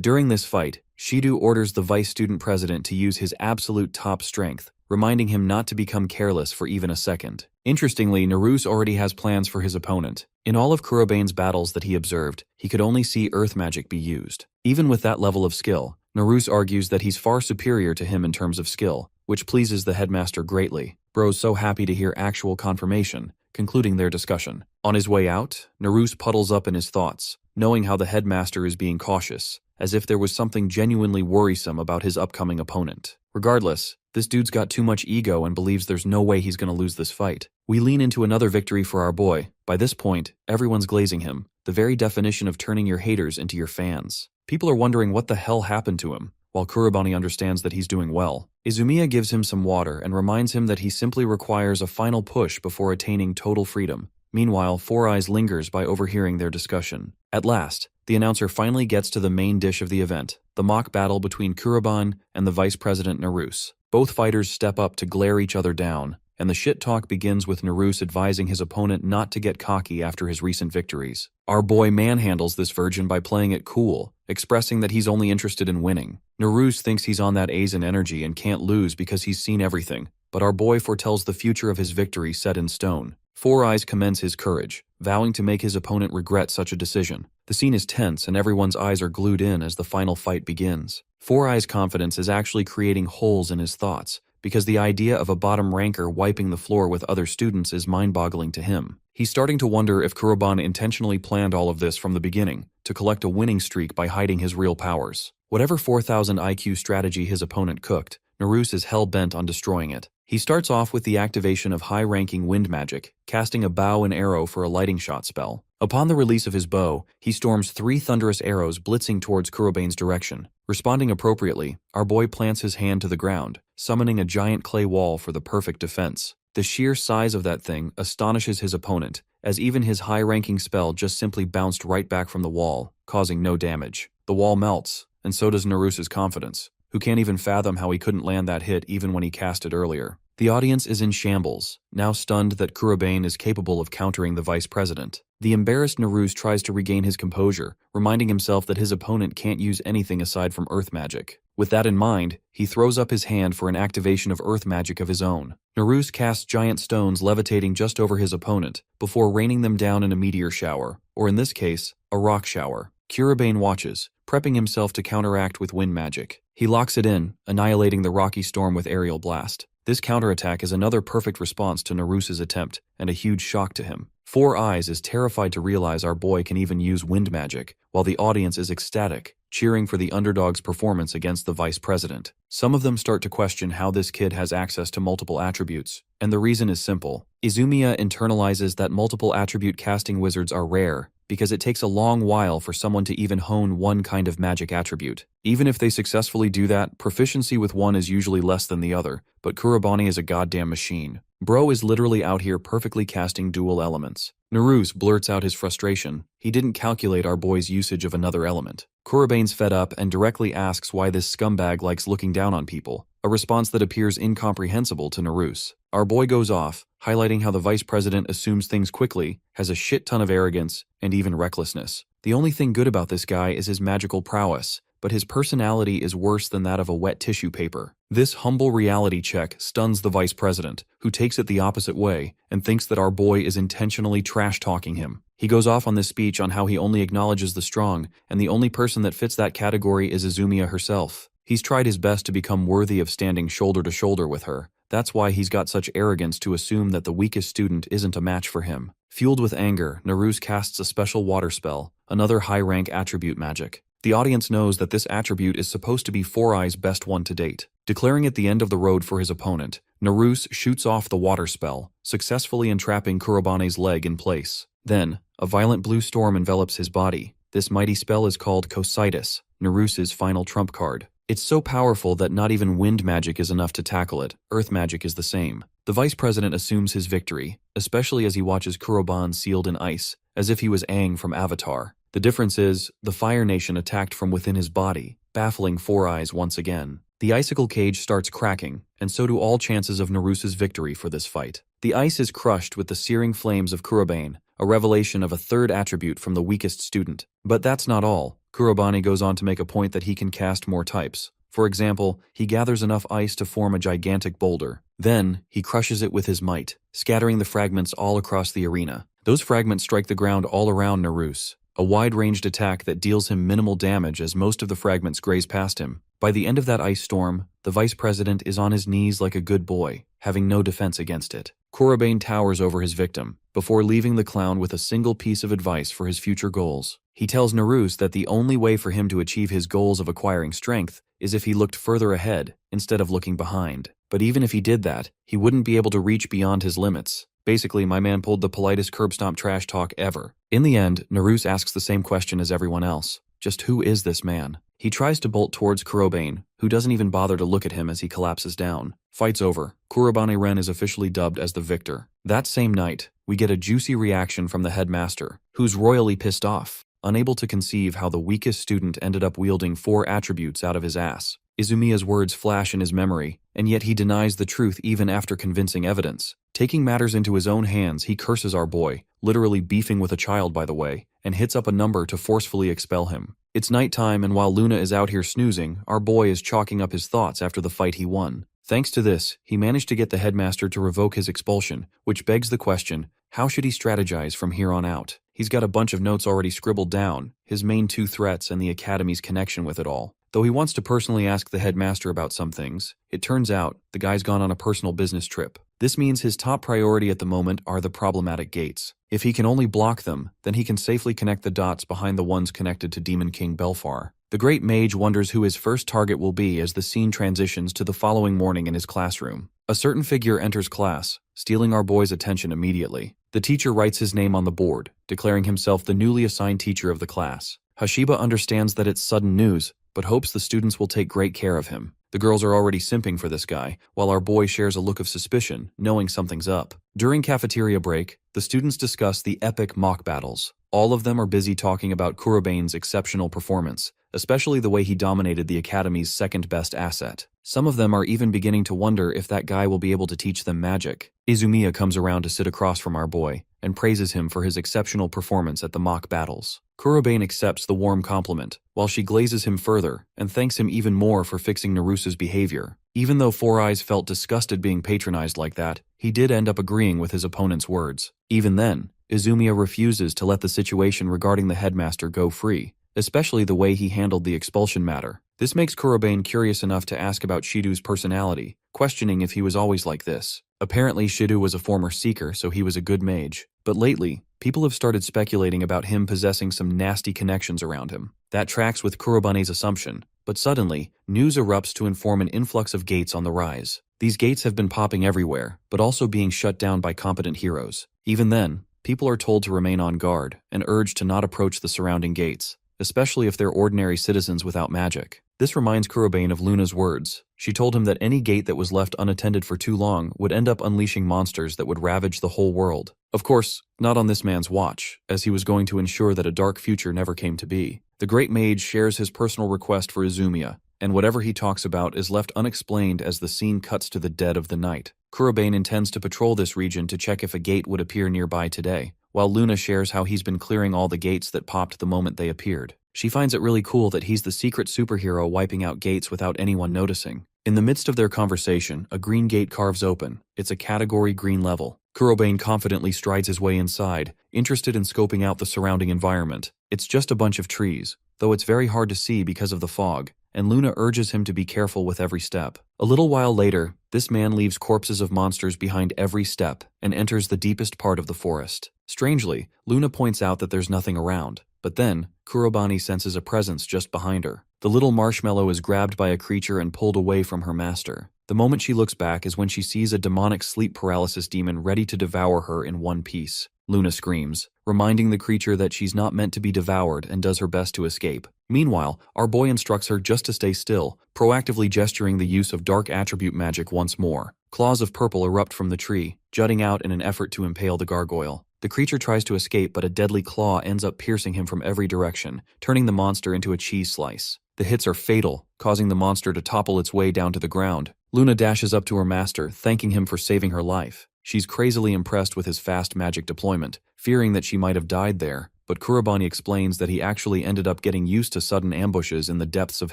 during this fight, Shido orders the vice student president to use his absolute top strength, reminding him not to become careless for even a second. Interestingly, Naruse already has plans for his opponent. In all of Kurobane's battles that he observed, he could only see earth magic be used. Even with that level of skill, Naruse argues that he's far superior to him in terms of skill, which pleases the headmaster greatly. Bro's so happy to hear actual confirmation, concluding their discussion. On his way out, Naruse puddles up in his thoughts, knowing how the headmaster is being cautious, as if there was something genuinely worrisome about his upcoming opponent. Regardless, this dude's got too much ego and believes there's no way he's gonna lose this fight. We lean into another victory for our boy. By this point, everyone's glazing him, the very definition of turning your haters into your fans. People are wondering what the hell happened to him, while Kurobane understands that he's doing well. Izumiya gives him some water and reminds him that he simply requires a final push before attaining total freedom. Meanwhile, Four Eyes lingers by overhearing their discussion. At last, the announcer finally gets to the main dish of the event, the mock battle between Kurobane and the Vice President Naruse. Both fighters step up to glare each other down, and the shit talk begins with Naruse advising his opponent not to get cocky after his recent victories. Our boy manhandles this virgin by playing it cool, expressing that he's only interested in winning. Naruse thinks he's on that Aizen energy and can't lose because he's seen everything, but our boy foretells the future of his victory set in stone. Four Eyes commends his courage, vowing to make his opponent regret such a decision. The scene is tense and everyone's eyes are glued in as the final fight begins. Four Eyes' confidence is actually creating holes in his thoughts, because the idea of a bottom ranker wiping the floor with other students is mind-boggling to him. He's starting to wonder if Kurobane intentionally planned all of this from the beginning, to collect a winning streak by hiding his real powers. Whatever 4,000 IQ strategy his opponent cooked, Naruse is hell-bent on destroying it. He starts off with the activation of high-ranking wind magic, casting a bow and arrow for a lighting shot spell. Upon the release of his bow, he storms 3 thunderous arrows blitzing towards Kurobane's direction. Responding appropriately, our boy plants his hand to the ground, summoning a giant clay wall for the perfect defense. The sheer size of that thing astonishes his opponent, as even his high-ranking spell just simply bounced right back from the wall, causing no damage. The wall melts, and so does Naruse's confidence, who can't even fathom how he couldn't land that hit even when he cast it earlier. The audience is in shambles, now stunned that Kurobane is capable of countering the vice president. The embarrassed Naruse tries to regain his composure, reminding himself that his opponent can't use anything aside from earth magic. With that in mind, he throws up his hand for an activation of earth magic of his own. Naruse casts giant stones levitating just over his opponent, before raining them down in a meteor shower, or in this case, a rock shower. Kurobane watches, prepping himself to counteract with wind magic. He locks it in, annihilating the rocky storm with aerial blast. This counterattack is another perfect response to Naruse's attempt, and a huge shock to him. Four Eyes is terrified to realize our boy can even use wind magic, while the audience is ecstatic, cheering for the underdog's performance against the vice president. Some of them start to question how this kid has access to multiple attributes, and the reason is simple. Izumiya internalizes that multiple attribute casting wizards are rare, because it takes a long while for someone to even hone one kind of magic attribute. Even if they successfully do that, proficiency with one is usually less than the other, but Kurobane is a goddamn machine. Bro is literally out here perfectly casting dual elements. Naruse blurts out his frustration. He didn't calculate our boy's usage of another element. Kurobane's fed up and directly asks why this scumbag likes looking down on people, a response that appears incomprehensible to Naruse. Our boy goes off, highlighting how the vice president assumes things quickly, has a shit ton of arrogance, and even recklessness. The only thing good about this guy is his magical prowess, but his personality is worse than that of a wet tissue paper. This humble reality check stuns the vice president, who takes it the opposite way and thinks that our boy is intentionally trash-talking him. He goes off on this speech on how he only acknowledges the strong, and the only person that fits that category is Izumiya herself. He's tried his best to become worthy of standing shoulder to shoulder with her. That's why he's got such arrogance to assume that the weakest student isn't a match for him. Fueled with anger, Naruse casts a special water spell, another high-rank attribute magic. The audience knows that this attribute is supposed to be Four Eyes' best one to date. Declaring it the end of the road for his opponent, Naruse shoots off the water spell, successfully entrapping Kurobane's leg in place. Then, a violent blue storm envelops his body. This mighty spell is called Cositis, Naruse's final trump card. It's so powerful that not even wind magic is enough to tackle it. Earth magic is the same. The vice president assumes his victory, especially as he watches Kurobane sealed in ice, as if he was Aang from Avatar. The difference is, the Fire Nation attacked from within his body, baffling Four Eyes once again. The icicle cage starts cracking, and so do all chances of Narusa's victory for this fight. The ice is crushed with the searing flames of Kurobane, a revelation of a third attribute from the weakest student. But that's not all. Kurobane goes on to make a point that he can cast more types. For example, he gathers enough ice to form a gigantic boulder. Then, he crushes it with his might, scattering the fragments all across the arena. Those fragments strike the ground all around Narus, a wide-ranged attack that deals him minimal damage as most of the fragments graze past him. By the end of that ice storm, the vice president is on his knees like a good boy, having no defense against it. Kurobane towers over his victim, before leaving the clown with a single piece of advice for his future goals. He tells Narus that the only way for him to achieve his goals of acquiring strength is if he looked further ahead instead of looking behind. But even if he did that, he wouldn't be able to reach beyond his limits. Basically, my man pulled the politest curb stomp trash talk ever. In the end, Narus asks the same question as everyone else. Just who is this man? He tries to bolt towards Kurobane, who doesn't even bother to look at him as he collapses down. Fight's over. Kurobane Ren is officially dubbed as the victor. That same night, we get a juicy reaction from the headmaster, who's royally pissed off, unable to conceive how the weakest student ended up wielding 4 attributes out of his ass. Izumiya's words flash in his memory, and yet he denies the truth even after convincing evidence. Taking matters into his own hands, he curses our boy, literally beefing with a child by the way, and hits up a number to forcefully expel him. It's nighttime, and while Luna is out here snoozing, our boy is chalking up his thoughts after the fight he won. Thanks to this, he managed to get the headmaster to revoke his expulsion, which begs the question, how should he strategize from here on out? He's got a bunch of notes already scribbled down, his main 2 threats and the academy's connection with it all. Though he wants to personally ask the headmaster about some things, it turns out the guy's gone on a personal business trip. This means his top priority at the moment are the problematic gates. If he can only block them, then he can safely connect the dots behind the ones connected to Demon King Belfar. The great mage wonders who his first target will be as the scene transitions to the following morning in his classroom. A certain figure enters class, stealing our boy's attention immediately. The teacher writes his name on the board, declaring himself the newly assigned teacher of the class. Hashiba understands that it's sudden news, but hopes the students will take great care of him. The girls are already simping for this guy, while our boy shares a look of suspicion, knowing something's up. During cafeteria break, the students discuss the epic mock battles. All of them are busy talking about Kurobane's exceptional performance, especially the way he dominated the Academy's second-best asset. Some of them are even beginning to wonder if that guy will be able to teach them magic. Izumiya comes around to sit across from our boy, and praises him for his exceptional performance at the mock battles. Kurobane accepts the warm compliment, while she glazes him further, and thanks him even more for fixing Narusa's behavior. Even though Four Eyes felt disgusted being patronized like that, he did end up agreeing with his opponent's words. Even then, Izumiya refuses to let the situation regarding the headmaster go free, especially the way he handled the expulsion matter. This makes Kurobane curious enough to ask about Shido's personality, questioning if he was always like this. Apparently Shido was a former seeker, so he was a good mage. But lately, people have started speculating about him possessing some nasty connections around him. That tracks with Kurobane's assumption, but suddenly, news erupts to inform an influx of gates on the rise. These gates have been popping everywhere, but also being shut down by competent heroes. Even then, people are told to remain on guard, and urged to not approach the surrounding gates, especially if they're ordinary citizens without magic. This reminds Kurobane of Luna's words. She told him that any gate that was left unattended for too long would end up unleashing monsters that would ravage the whole world. Of course, not on this man's watch, as he was going to ensure that a dark future never came to be. The great mage shares his personal request for Izumiya, and whatever he talks about is left unexplained as the scene cuts to the dead of the night. Kurobane intends to patrol this region to check if a gate would appear nearby today, while Luna shares how he's been clearing all the gates that popped the moment they appeared. She finds it really cool that he's the secret superhero wiping out gates without anyone noticing. In the midst of their conversation, a green gate carves open. It's a category green level. Kurobane confidently strides his way inside, interested in scoping out the surrounding environment. It's just a bunch of trees, though it's very hard to see because of the fog, and Luna urges him to be careful with every step. A little while later, this man leaves corpses of monsters behind every step and enters the deepest part of the forest. Strangely, Luna points out that there's nothing around, but then, Kurobane senses a presence just behind her. The little marshmallow is grabbed by a creature and pulled away from her master. The moment she looks back is when she sees a demonic sleep paralysis demon ready to devour her in one piece. Luna screams, reminding the creature that she's not meant to be devoured and does her best to escape. Meanwhile, our boy instructs her just to stay still, proactively gesturing the use of dark attribute magic once more. Claws of purple erupt from the tree, jutting out in an effort to impale the gargoyle. The creature tries to escape, but a deadly claw ends up piercing him from every direction, turning the monster into a cheese slice. The hits are fatal, causing the monster to topple its way down to the ground. Luna dashes up to her master, thanking him for saving her life. She's crazily impressed with his fast magic deployment, fearing that she might have died there, but Kurobani explains that he actually ended up getting used to sudden ambushes in the depths of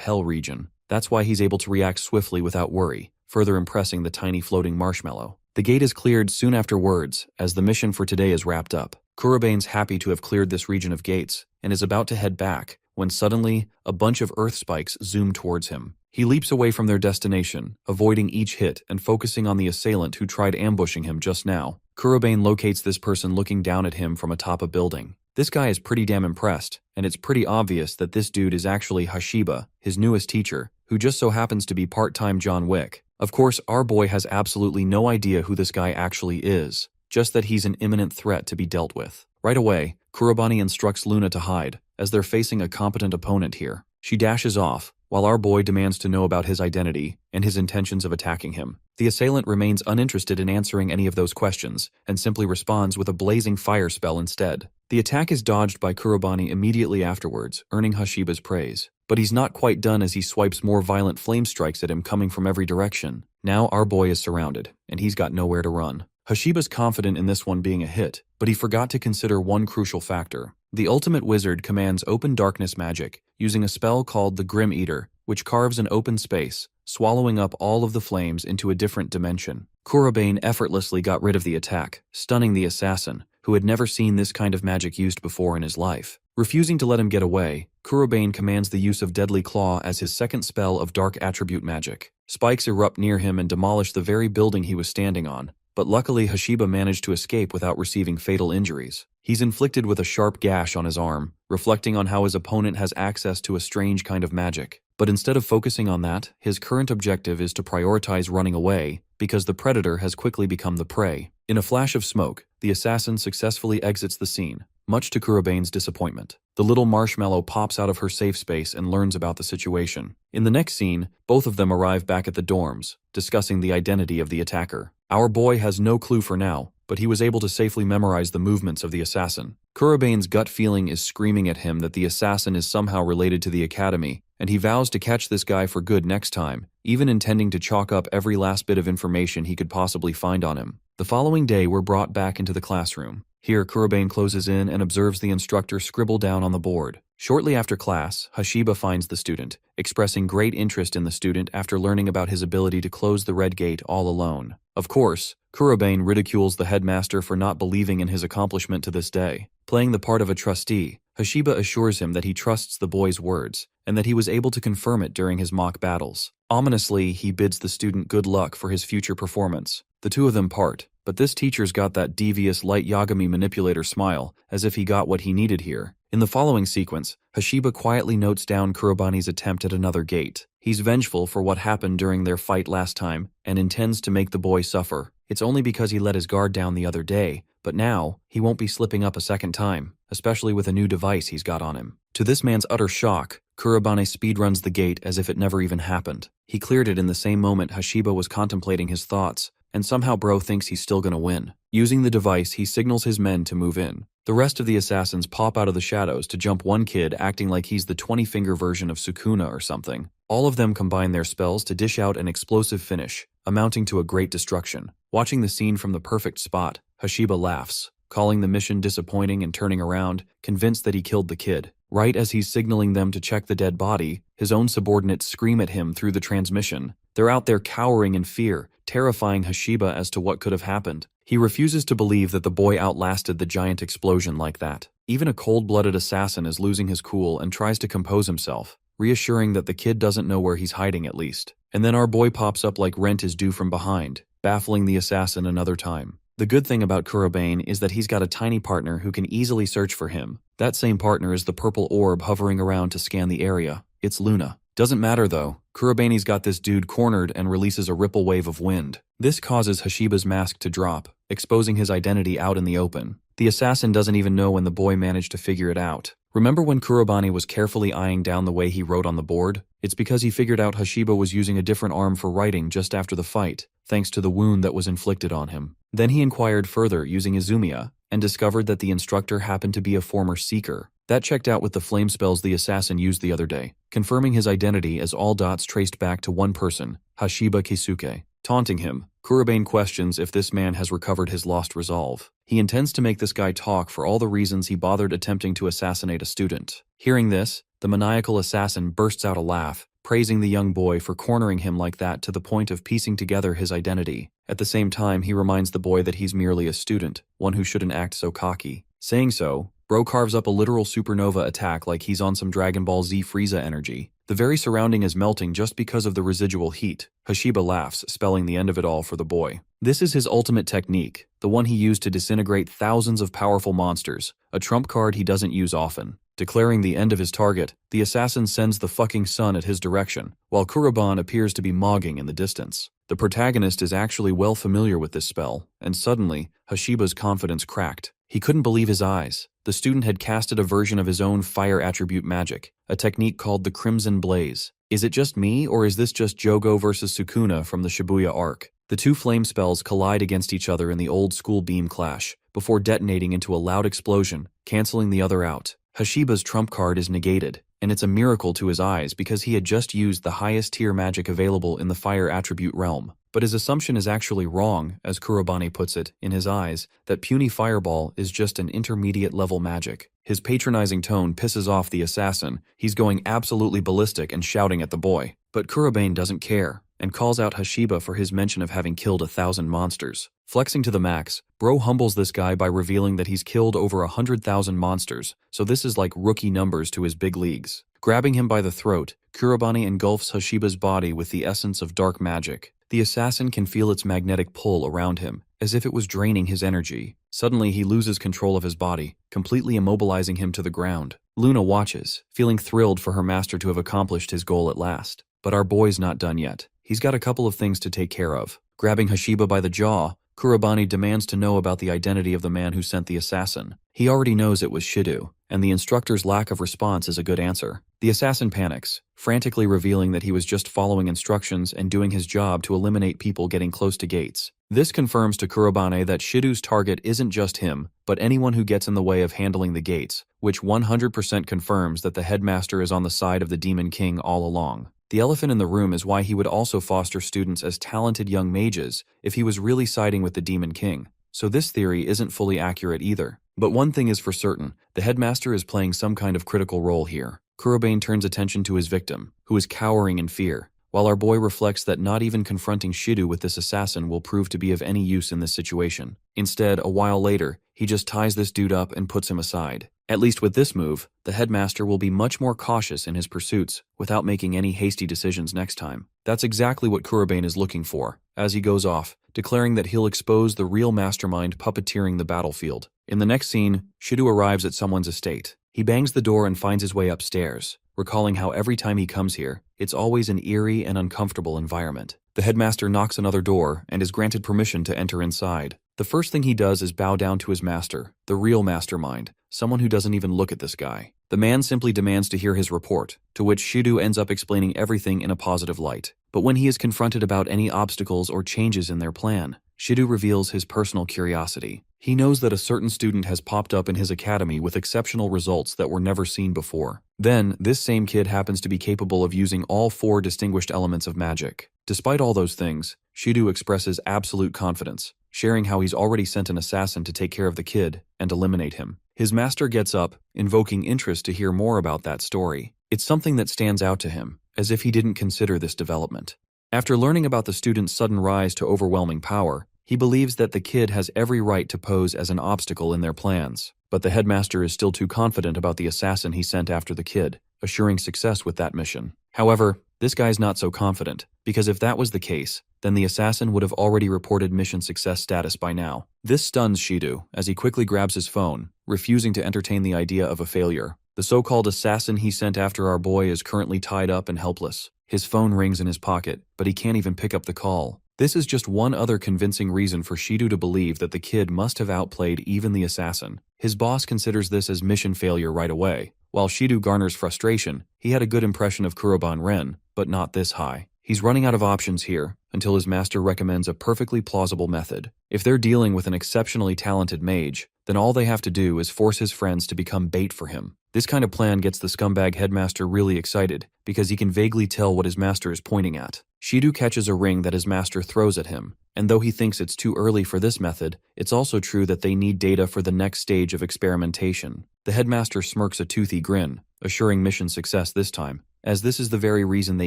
Hell region. That's why he's able to react swiftly without worry, further impressing the tiny floating marshmallow. The gate is cleared soon afterwards, as the mission for today is wrapped up. Kurobane's happy to have cleared this region of gates, and is about to head back, when suddenly, a bunch of earth spikes zoom towards him. He leaps away from their destination, avoiding each hit and focusing on the assailant who tried ambushing him just now. Kurobane locates this person looking down at him from atop a building. This guy is pretty damn impressed, and it's pretty obvious that this dude is actually Hashiba, his newest teacher, who just so happens to be part-time John Wick. Of course, our boy has absolutely no idea who this guy actually is, just that he's an imminent threat to be dealt with. Right away, Kurobani instructs Luna to hide, as they're facing a competent opponent here. She dashes off, while our boy demands to know about his identity and his intentions of attacking him. The assailant remains uninterested in answering any of those questions, and simply responds with a blazing fire spell instead. The attack is dodged by Kurobani immediately afterwards, earning Hashiba's praise. But he's not quite done as he swipes more violent flame strikes at him coming from every direction. Now our boy is surrounded, and he's got nowhere to run. Hashiba's confident in this one being a hit, but he forgot to consider one crucial factor. The ultimate wizard commands open darkness magic, using a spell called the Grim Eater, which carves an open space, swallowing up all of the flames into a different dimension. Kurobane effortlessly got rid of the attack, stunning the assassin, who had never seen this kind of magic used before in his life. Refusing to let him get away, Kurobane commands the use of Deadly Claw as his second spell of dark attribute magic. Spikes erupt near him and demolish the very building he was standing on, but luckily Hashiba managed to escape without receiving fatal injuries. He's inflicted with a sharp gash on his arm, reflecting on how his opponent has access to a strange kind of magic. But instead of focusing on that, his current objective is to prioritize running away, because the predator has quickly become the prey. In a flash of smoke, the assassin successfully exits the scene, much to Kurobane's disappointment. The little marshmallow pops out of her safe space and learns about the situation. In the next scene, both of them arrive back at the dorms, discussing the identity of the attacker. Our boy has no clue for now, but he was able to safely memorize the movements of the assassin. Kurobane's gut feeling is screaming at him that the assassin is somehow related to the academy, and he vows to catch this guy for good next time, even intending to chalk up every last bit of information he could possibly find on him. The following day, we're brought back into the classroom. Here, Kurobane closes in and observes the instructor scribble down on the board. Shortly after class, Hashiba finds the student, expressing great interest in the student after learning about his ability to close the red gate all alone. Of course, Kurobane ridicules the headmaster for not believing in his accomplishment to this day. Playing the part of a trustee, Hashiba assures him that he trusts the boy's words, and that he was able to confirm it during his mock battles. Ominously, he bids the student good luck for his future performance. The two of them part, but this teacher's got that devious light Yagami manipulator smile, as if he got what he needed here. In the following sequence, Hashiba quietly notes down Kurobani's attempt at another gate. He's vengeful for what happened during their fight last time, and intends to make the boy suffer. It's only because he let his guard down the other day, but now, he won't be slipping up a second time, especially with a new device he's got on him. To this man's utter shock, Kurobane speedruns the gate as if it never even happened. He cleared it in the same moment Hashiba was contemplating his thoughts, and somehow bro thinks he's still gonna win. Using the device, he signals his men to move in. The rest of the assassins pop out of the shadows to jump one kid acting like he's the 20-finger version of Sukuna or something. All of them combine their spells to dish out an explosive finish, amounting to a great destruction. Watching the scene from the perfect spot, Hashiba laughs, calling the mission disappointing and turning around, convinced that he killed the kid. Right as he's signaling them to check the dead body, his own subordinates scream at him through the transmission. They're out there cowering in fear, terrifying Hashiba as to what could have happened. He refuses to believe that the boy outlasted the giant explosion like that. Even a cold-blooded assassin is losing his cool and tries to compose himself, reassuring that the kid doesn't know where he's hiding at least. And then our boy pops up like rent is due from behind, baffling the assassin another time. The good thing about Kurobane is that he's got a tiny partner who can easily search for him. That same partner is the purple orb hovering around to scan the area. It's Luna. Doesn't matter though, Kurobane's got this dude cornered and releases a ripple wave of wind. This causes Hashiba's mask to drop, exposing his identity out in the open. The assassin doesn't even know when the boy managed to figure it out. Remember when Kurobane was carefully eyeing down the way he wrote on the board? It's because he figured out Hashiba was using a different arm for writing just after the fight, thanks to the wound that was inflicted on him. Then he inquired further using Izumiya, and discovered that the instructor happened to be a former seeker. That checked out with the flame spells the assassin used the other day, confirming his identity as all dots traced back to one person, Hashiba Kisuke. Taunting him, Kurobane questions if this man has recovered his lost resolve. He intends to make this guy talk for all the reasons he bothered attempting to assassinate a student. Hearing this, the maniacal assassin bursts out a laugh, praising the young boy for cornering him like that to the point of piecing together his identity. At the same time, he reminds the boy that he's merely a student, one who shouldn't act so cocky. Saying so, Bro carves up a literal supernova attack like he's on some Dragon Ball Z Frieza energy. The very surrounding is melting just because of the residual heat. Hashiba laughs, spelling the end of it all for the boy. This is his ultimate technique, the one he used to disintegrate thousands of powerful monsters, a trump card he doesn't use often. Declaring the end of his target, the assassin sends the fucking sun at his direction, while Kurobane appears to be mogging in the distance. The protagonist is actually well familiar with this spell, and suddenly, Hashiba's confidence cracked. He couldn't believe his eyes. The student had casted a version of his own fire attribute magic, a technique called the Crimson Blaze. Is it just me, or is this just Jogo versus Sukuna from the Shibuya arc? The two flame spells collide against each other in the old school beam clash, before detonating into a loud explosion, canceling the other out. Hashiba's trump card is negated, and it's a miracle to his eyes because he had just used the highest tier magic available in the fire attribute realm. But his assumption is actually wrong, as Kurobane puts it, in his eyes, that puny fireball is just an intermediate level magic. His patronizing tone pisses off the assassin. He's going absolutely ballistic and shouting at the boy. But Kurobane doesn't care, and calls out Hashiba for his mention of having killed 1,000 monsters. Flexing to the max, Bro humbles this guy by revealing that he's killed over 100,000 monsters, so this is like rookie numbers to his big leagues. Grabbing him by the throat, Kurobane engulfs Hashiba's body with the essence of dark magic. The assassin can feel its magnetic pull around him, as if it was draining his energy. Suddenly, he loses control of his body, completely immobilizing him to the ground. Luna watches, feeling thrilled for her master to have accomplished his goal at last. But our boy's not done yet. He's got a couple of things to take care of. Grabbing Hashiba by the jaw, Kurobane demands to know about the identity of the man who sent the assassin. He already knows it was Shido, and the instructor's lack of response is a good answer. The assassin panics, frantically revealing that he was just following instructions and doing his job to eliminate people getting close to gates. This confirms to Kurobane that Shido's target isn't just him, but anyone who gets in the way of handling the gates, which 100% confirms that the headmaster is on the side of the Demon King all along. The elephant in the room is why he would also foster students as talented young mages if he was really siding with the Demon King. So this theory isn't fully accurate either. But one thing is for certain, the headmaster is playing some kind of critical role here. Kurobane turns attention to his victim, who is cowering in fear, while our boy reflects that not even confronting Shido with this assassin will prove to be of any use in this situation. Instead, a while later, he just ties this dude up and puts him aside. At least with this move, the headmaster will be much more cautious in his pursuits without making any hasty decisions next time. That's exactly what Kurobane is looking for, as he goes off, declaring that he'll expose the real mastermind puppeteering the battlefield. In the next scene, Shido arrives at someone's estate. He bangs the door and finds his way upstairs, recalling how every time he comes here, it's always an eerie and uncomfortable environment. The headmaster knocks another door and is granted permission to enter inside. The first thing he does is bow down to his master, the real mastermind, someone who doesn't even look at this guy. The man simply demands to hear his report, to which Shido ends up explaining everything in a positive light. But when he is confronted about any obstacles or changes in their plan, Shido reveals his personal curiosity. He knows that a certain student has popped up in his academy with exceptional results that were never seen before. Then, this same kid happens to be capable of using all 4 distinguished elements of magic. Despite all those things, Shido expresses absolute confidence, sharing how he's already sent an assassin to take care of the kid and eliminate him. His master gets up, invoking interest to hear more about that story. It's something that stands out to him, as if he didn't consider this development. After learning about the student's sudden rise to overwhelming power, he believes that the kid has every right to pose as an obstacle in their plans. But the headmaster is still too confident about the assassin he sent after the kid, assuring success with that mission. However, this guy's not so confident, because if that was the case, then the assassin would have already reported mission success status by now. This stuns Shido, as he quickly grabs his phone, refusing to entertain the idea of a failure. The so-called assassin he sent after our boy is currently tied up and helpless. His phone rings in his pocket, but he can't even pick up the call. This is just one other convincing reason for Shido to believe that the kid must have outplayed even the assassin. His boss considers this as mission failure right away. While Shido garners frustration, he had a good impression of Kurobane Ren, but not this high. He's running out of options here, until his master recommends a perfectly plausible method. If they're dealing with an exceptionally talented mage, then all they have to do is force his friends to become bait for him. This kind of plan gets the scumbag headmaster really excited because he can vaguely tell what his master is pointing at. Shido catches a ring that his master throws at him, and though he thinks it's too early for this method, it's also true that they need data for the next stage of experimentation. The headmaster smirks a toothy grin, assuring mission success this time, as this is the very reason they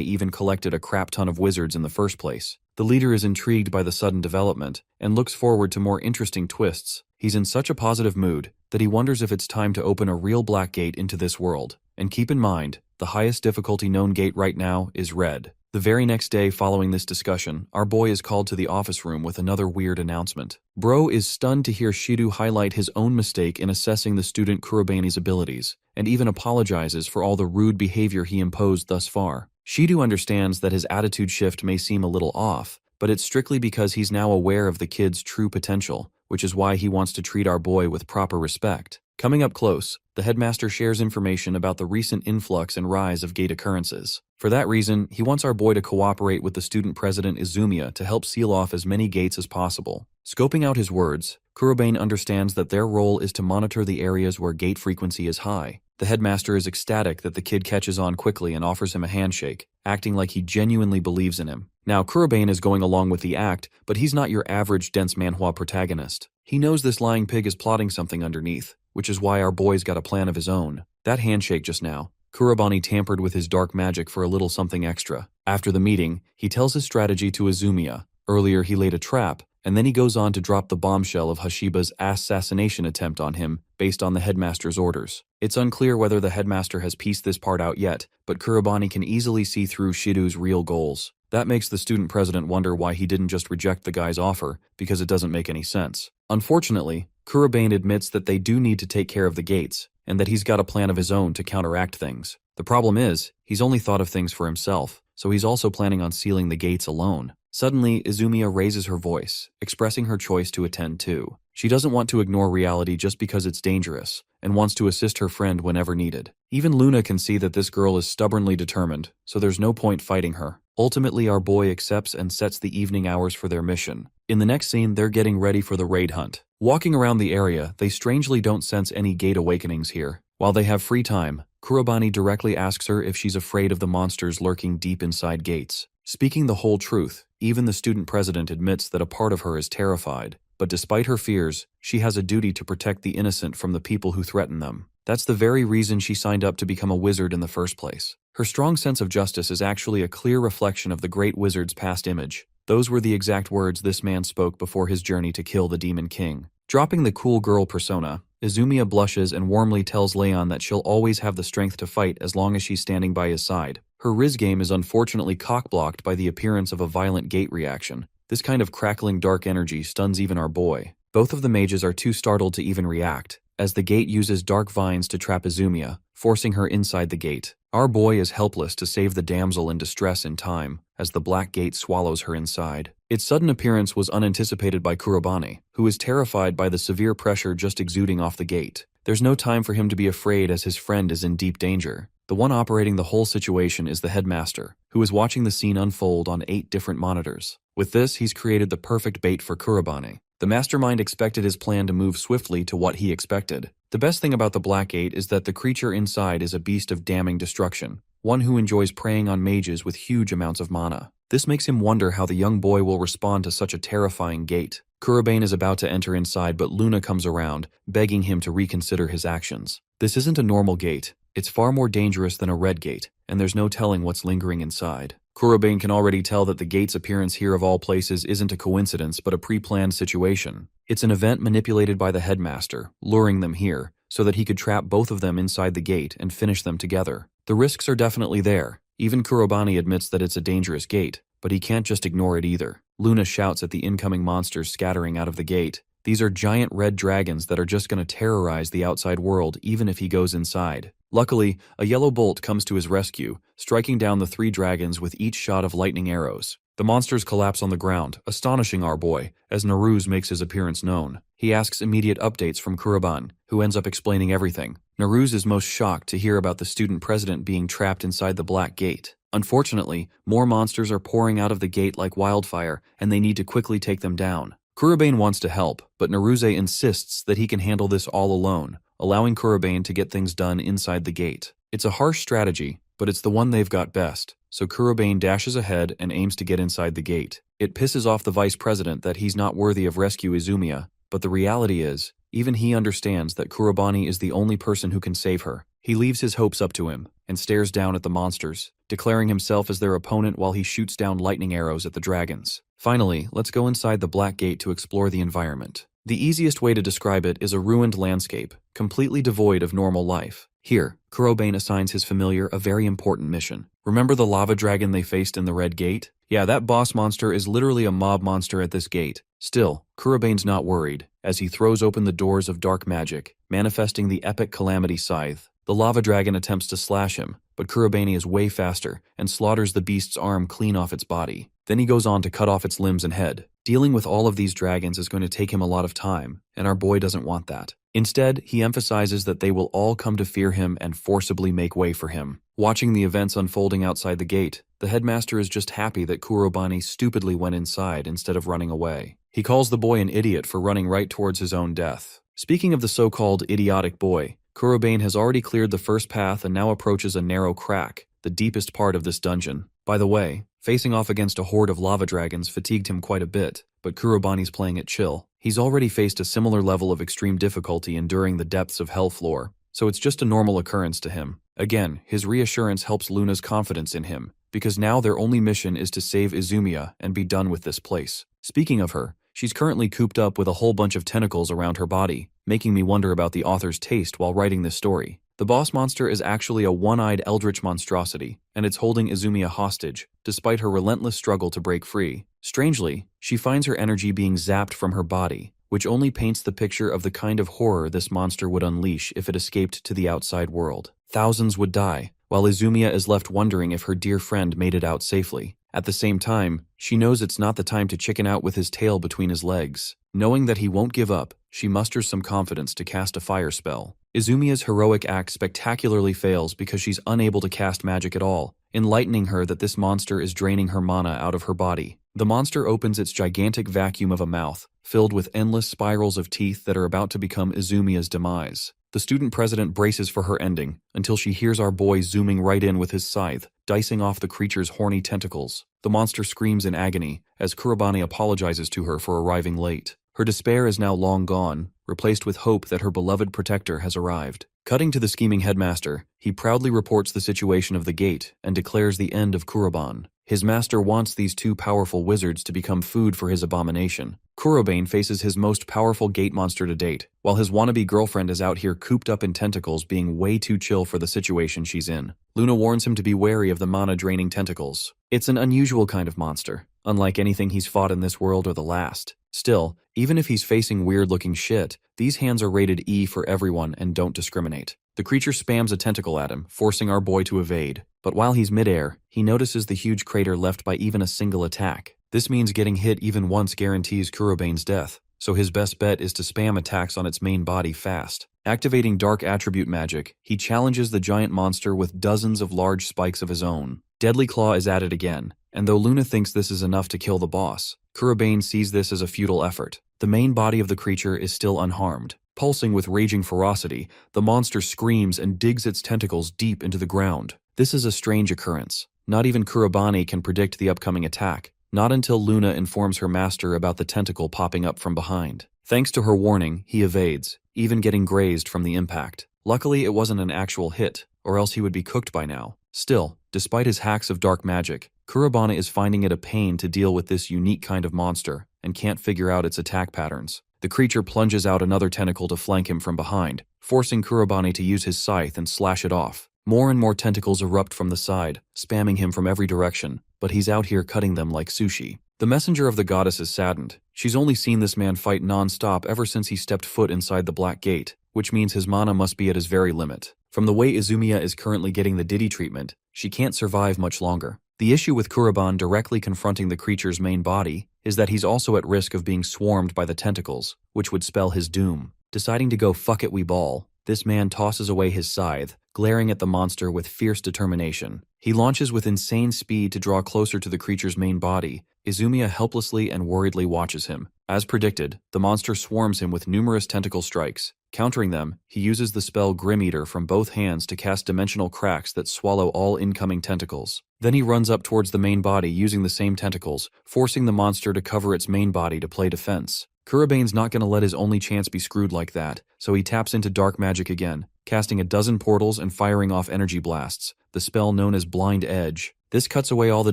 even collected a crap ton of wizards in the first place. The leader is intrigued by the sudden development and looks forward to more interesting twists. He's in such a positive mood that he wonders if it's time to open a real black gate into this world. And keep in mind, the highest difficulty known gate right now is red. The very next day following this discussion, our boy is called to the office room with another weird announcement. Bro is stunned to hear Shido highlight his own mistake in assessing the student Kurobani's abilities, and even apologizes for all the rude behavior he imposed thus far. Shido understands that his attitude shift may seem a little off, but it's strictly because he's now aware of the kid's true potential, which is why he wants to treat our boy with proper respect. Coming up close, the headmaster shares information about the recent influx and rise of gate occurrences. For that reason, he wants our boy to cooperate with the student president Izumiya to help seal off as many gates as possible. Scoping out his words, Kurobane understands that their role is to monitor the areas where gate frequency is high. The headmaster is ecstatic that the kid catches on quickly and offers him a handshake, acting like he genuinely believes in him. Now, Kurobane is going along with the act, but he's not your average dense manhwa protagonist. He knows this lying pig is plotting something underneath, which is why our boy's got a plan of his own. That handshake just now, Kurobani tampered with his dark magic for a little something extra. After the meeting, he tells his strategy to Izumiya. Earlier he laid a trap, and then he goes on to drop the bombshell of Hashiba's assassination attempt on him based on the headmaster's orders. It's unclear whether the headmaster has pieced this part out yet, but Kurobani can easily see through Shido's real goals. That makes the student president wonder why he didn't just reject the guy's offer, because it doesn't make any sense. Unfortunately, Kurobane admits that they do need to take care of the gates, and that he's got a plan of his own to counteract things. The problem is, he's only thought of things for himself, so he's also planning on sealing the gates alone. Suddenly, Izumiya raises her voice, expressing her choice to attend too. She doesn't want to ignore reality just because it's dangerous, and wants to assist her friend whenever needed. Even Luna can see that this girl is stubbornly determined, so there's no point fighting her. Ultimately, our boy accepts and sets the evening hours for their mission. In the next scene, they're getting ready for the raid hunt. Walking around the area, they strangely don't sense any gate awakenings here. While they have free time, Kurobani directly asks her if she's afraid of the monsters lurking deep inside gates. Speaking the whole truth, even the student president admits that a part of her is terrified. But despite her fears, she has a duty to protect the innocent from the people who threaten them. That's the very reason she signed up to become a wizard in the first place. Her strong sense of justice is actually a clear reflection of the great wizard's past image. Those were the exact words this man spoke before his journey to kill the Demon King. Dropping the cool girl persona, Izumiya blushes and warmly tells Leon that she'll always have the strength to fight as long as she's standing by his side. Her Riz game is unfortunately cock-blocked by the appearance of a violent gate reaction. This kind of crackling dark energy stuns even our boy. Both of the mages are too startled to even react, as the gate uses dark vines to trap Izumiya, forcing her inside the gate. Our boy is helpless to save the damsel in distress in time, as the black gate swallows her inside. Its sudden appearance was unanticipated by Kurobani, who is terrified by the severe pressure just exuding off the gate. There's no time for him to be afraid as his friend is in deep danger. The one operating the whole situation is the headmaster, who is watching the scene unfold on 8 different monitors. With this, he's created the perfect bait for Kurobani. The mastermind expected his plan to move swiftly to what he expected. The best thing about the Black Gate is that the creature inside is a beast of damning destruction, one who enjoys preying on mages with huge amounts of mana. This makes him wonder how the young boy will respond to such a terrifying gate. Kurobane is about to enter inside, but Luna comes around, begging him to reconsider his actions. This isn't a normal gate. It's far more dangerous than a red gate, and there's no telling what's lingering inside. Kurobane can already tell that the gate's appearance here of all places isn't a coincidence but a pre-planned situation. It's an event manipulated by the headmaster, luring them here, so that he could trap both of them inside the gate and finish them together. The risks are definitely there. Even Kurobani admits that it's a dangerous gate, but he can't just ignore it either. Luna shouts at the incoming monsters scattering out of the gate. These are giant red dragons that are just going to terrorize the outside world even if he goes inside. Luckily, a yellow bolt comes to his rescue, striking down the 3 dragons with each shot of lightning arrows. The monsters collapse on the ground, astonishing our boy, as Naruz makes his appearance known. He asks immediate updates from Kurobane, who ends up explaining everything. Naruz is most shocked to hear about the student president being trapped inside the Black Gate. Unfortunately, more monsters are pouring out of the gate like wildfire, and they need to quickly take them down. Kurobane wants to help, but Naruse insists that he can handle this all alone, allowing Kurobane to get things done inside the gate. It's a harsh strategy, but it's the one they've got best, so Kurobane dashes ahead and aims to get inside the gate. It pisses off the vice president that he's not worthy of rescue Izumiya, but the reality is, even he understands that Kurobane is the only person who can save her. He leaves his hopes up to him, and stares down at the monsters, declaring himself as their opponent while he shoots down lightning arrows at the dragons. Finally, let's go inside the Black Gate to explore the environment. The easiest way to describe it is a ruined landscape, completely devoid of normal life. Here, Kurobane assigns his familiar a very important mission. Remember the lava dragon they faced in the Red Gate? Yeah, that boss monster is literally a mob monster at this gate. Still, Kurobane's not worried, as he throws open the doors of dark magic, manifesting the epic Calamity Scythe. The lava dragon attempts to slash him, but Kurobane is way faster and slaughters the beast's arm clean off its body. Then he goes on to cut off its limbs and head. Dealing with all of these dragons is going to take him a lot of time, and our boy doesn't want that. Instead, he emphasizes that they will all come to fear him and forcibly make way for him. Watching the events unfolding outside the gate, the headmaster is just happy that Kurobane stupidly went inside instead of running away. He calls the boy an idiot for running right towards his own death. Speaking of the so-called idiotic boy, Kurobane has already cleared the first path and now approaches a narrow crack, the deepest part of this dungeon. By the way, facing off against a horde of lava dragons fatigued him quite a bit, but Kurobane's playing it chill. He's already faced a similar level of extreme difficulty enduring the depths of Hell Floor, so it's just a normal occurrence to him. Again, his reassurance helps Luna's confidence in him, because now their only mission is to save Izumiya and be done with this place. Speaking of her, she's currently cooped up with a whole bunch of tentacles around her body, making me wonder about the author's taste while writing this story. The boss monster is actually a one-eyed eldritch monstrosity, and it's holding Izumiya hostage, despite her relentless struggle to break free. Strangely, she finds her energy being zapped from her body, which only paints the picture of the kind of horror this monster would unleash if it escaped to the outside world. Thousands would die, while Izumiya is left wondering if her dear friend made it out safely. At the same time, she knows it's not the time to chicken out with his tail between his legs. Knowing that he won't give up, she musters some confidence to cast a fire spell. Izumiya's heroic act spectacularly fails because she's unable to cast magic at all, enlightening her that this monster is draining her mana out of her body. The monster opens its gigantic vacuum of a mouth, filled with endless spirals of teeth that are about to become Izumiya's demise. The student president braces for her ending, until she hears our boy zooming right in with his scythe, dicing off the creature's horny tentacles. The monster screams in agony, as Kurobane apologizes to her for arriving late. Her despair is now long gone, replaced with hope that her beloved protector has arrived. Cutting to the scheming headmaster, he proudly reports the situation of the gate and declares the end of Kurobane. His master wants these two powerful wizards to become food for his abomination. Kurobane faces his most powerful gate monster to date, while his wannabe girlfriend is out here cooped up in tentacles being way too chill for the situation she's in. Luna warns him to be wary of the mana-draining tentacles. It's an unusual kind of monster, unlike anything he's fought in this world or the last. Still, even if he's facing weird-looking shit, these hands are rated E for everyone and don't discriminate. The creature spams a tentacle at him, forcing our boy to evade. But while he's midair, he notices the huge crater left by even a single attack. This means getting hit even once guarantees Kurobane's death, so his best bet is to spam attacks on its main body fast. Activating dark attribute magic, he challenges the giant monster with dozens of large spikes of his own. Deadly Claw is at it again, and though Luna thinks this is enough to kill the boss, Kurobane sees this as a futile effort. The main body of the creature is still unharmed. Pulsing with raging ferocity, the monster screams and digs its tentacles deep into the ground. This is a strange occurrence. Not even Kurobane can predict the upcoming attack, not until Luna informs her master about the tentacle popping up from behind. Thanks to her warning, he evades, even getting grazed from the impact. Luckily, it wasn't an actual hit, or else he would be cooked by now. Still, despite his hacks of dark magic, Kurobane is finding it a pain to deal with this unique kind of monster and can't figure out its attack patterns. The creature plunges out another tentacle to flank him from behind, forcing Kurobane to use his scythe and slash it off. More and more tentacles erupt from the side, spamming him from every direction, but he's out here cutting them like sushi. The messenger of the goddess is saddened. She's only seen this man fight non-stop ever since he stepped foot inside the Black Gate, which means his mana must be at his very limit. From the way Izumiya is currently getting the Diddy treatment, she can't survive much longer. The issue with Kurobane directly confronting the creature's main body is that he's also at risk of being swarmed by the tentacles, which would spell his doom. Deciding to go fuck it we ball, this man tosses away his scythe, glaring at the monster with fierce determination. He launches with insane speed to draw closer to the creature's main body. Izumiya helplessly and worriedly watches him, As predicted, the monster swarms him with numerous tentacle strikes. Countering them, he uses the spell Grim Eater from both hands to cast dimensional cracks that swallow all incoming tentacles. Then he runs up towards the main body using the same tentacles, forcing the monster to cover its main body to play defense. Kurabane's not going to let his only chance be screwed like that, so he taps into dark magic again, casting a dozen portals and firing off energy blasts, the spell known as Blind Edge. This cuts away all the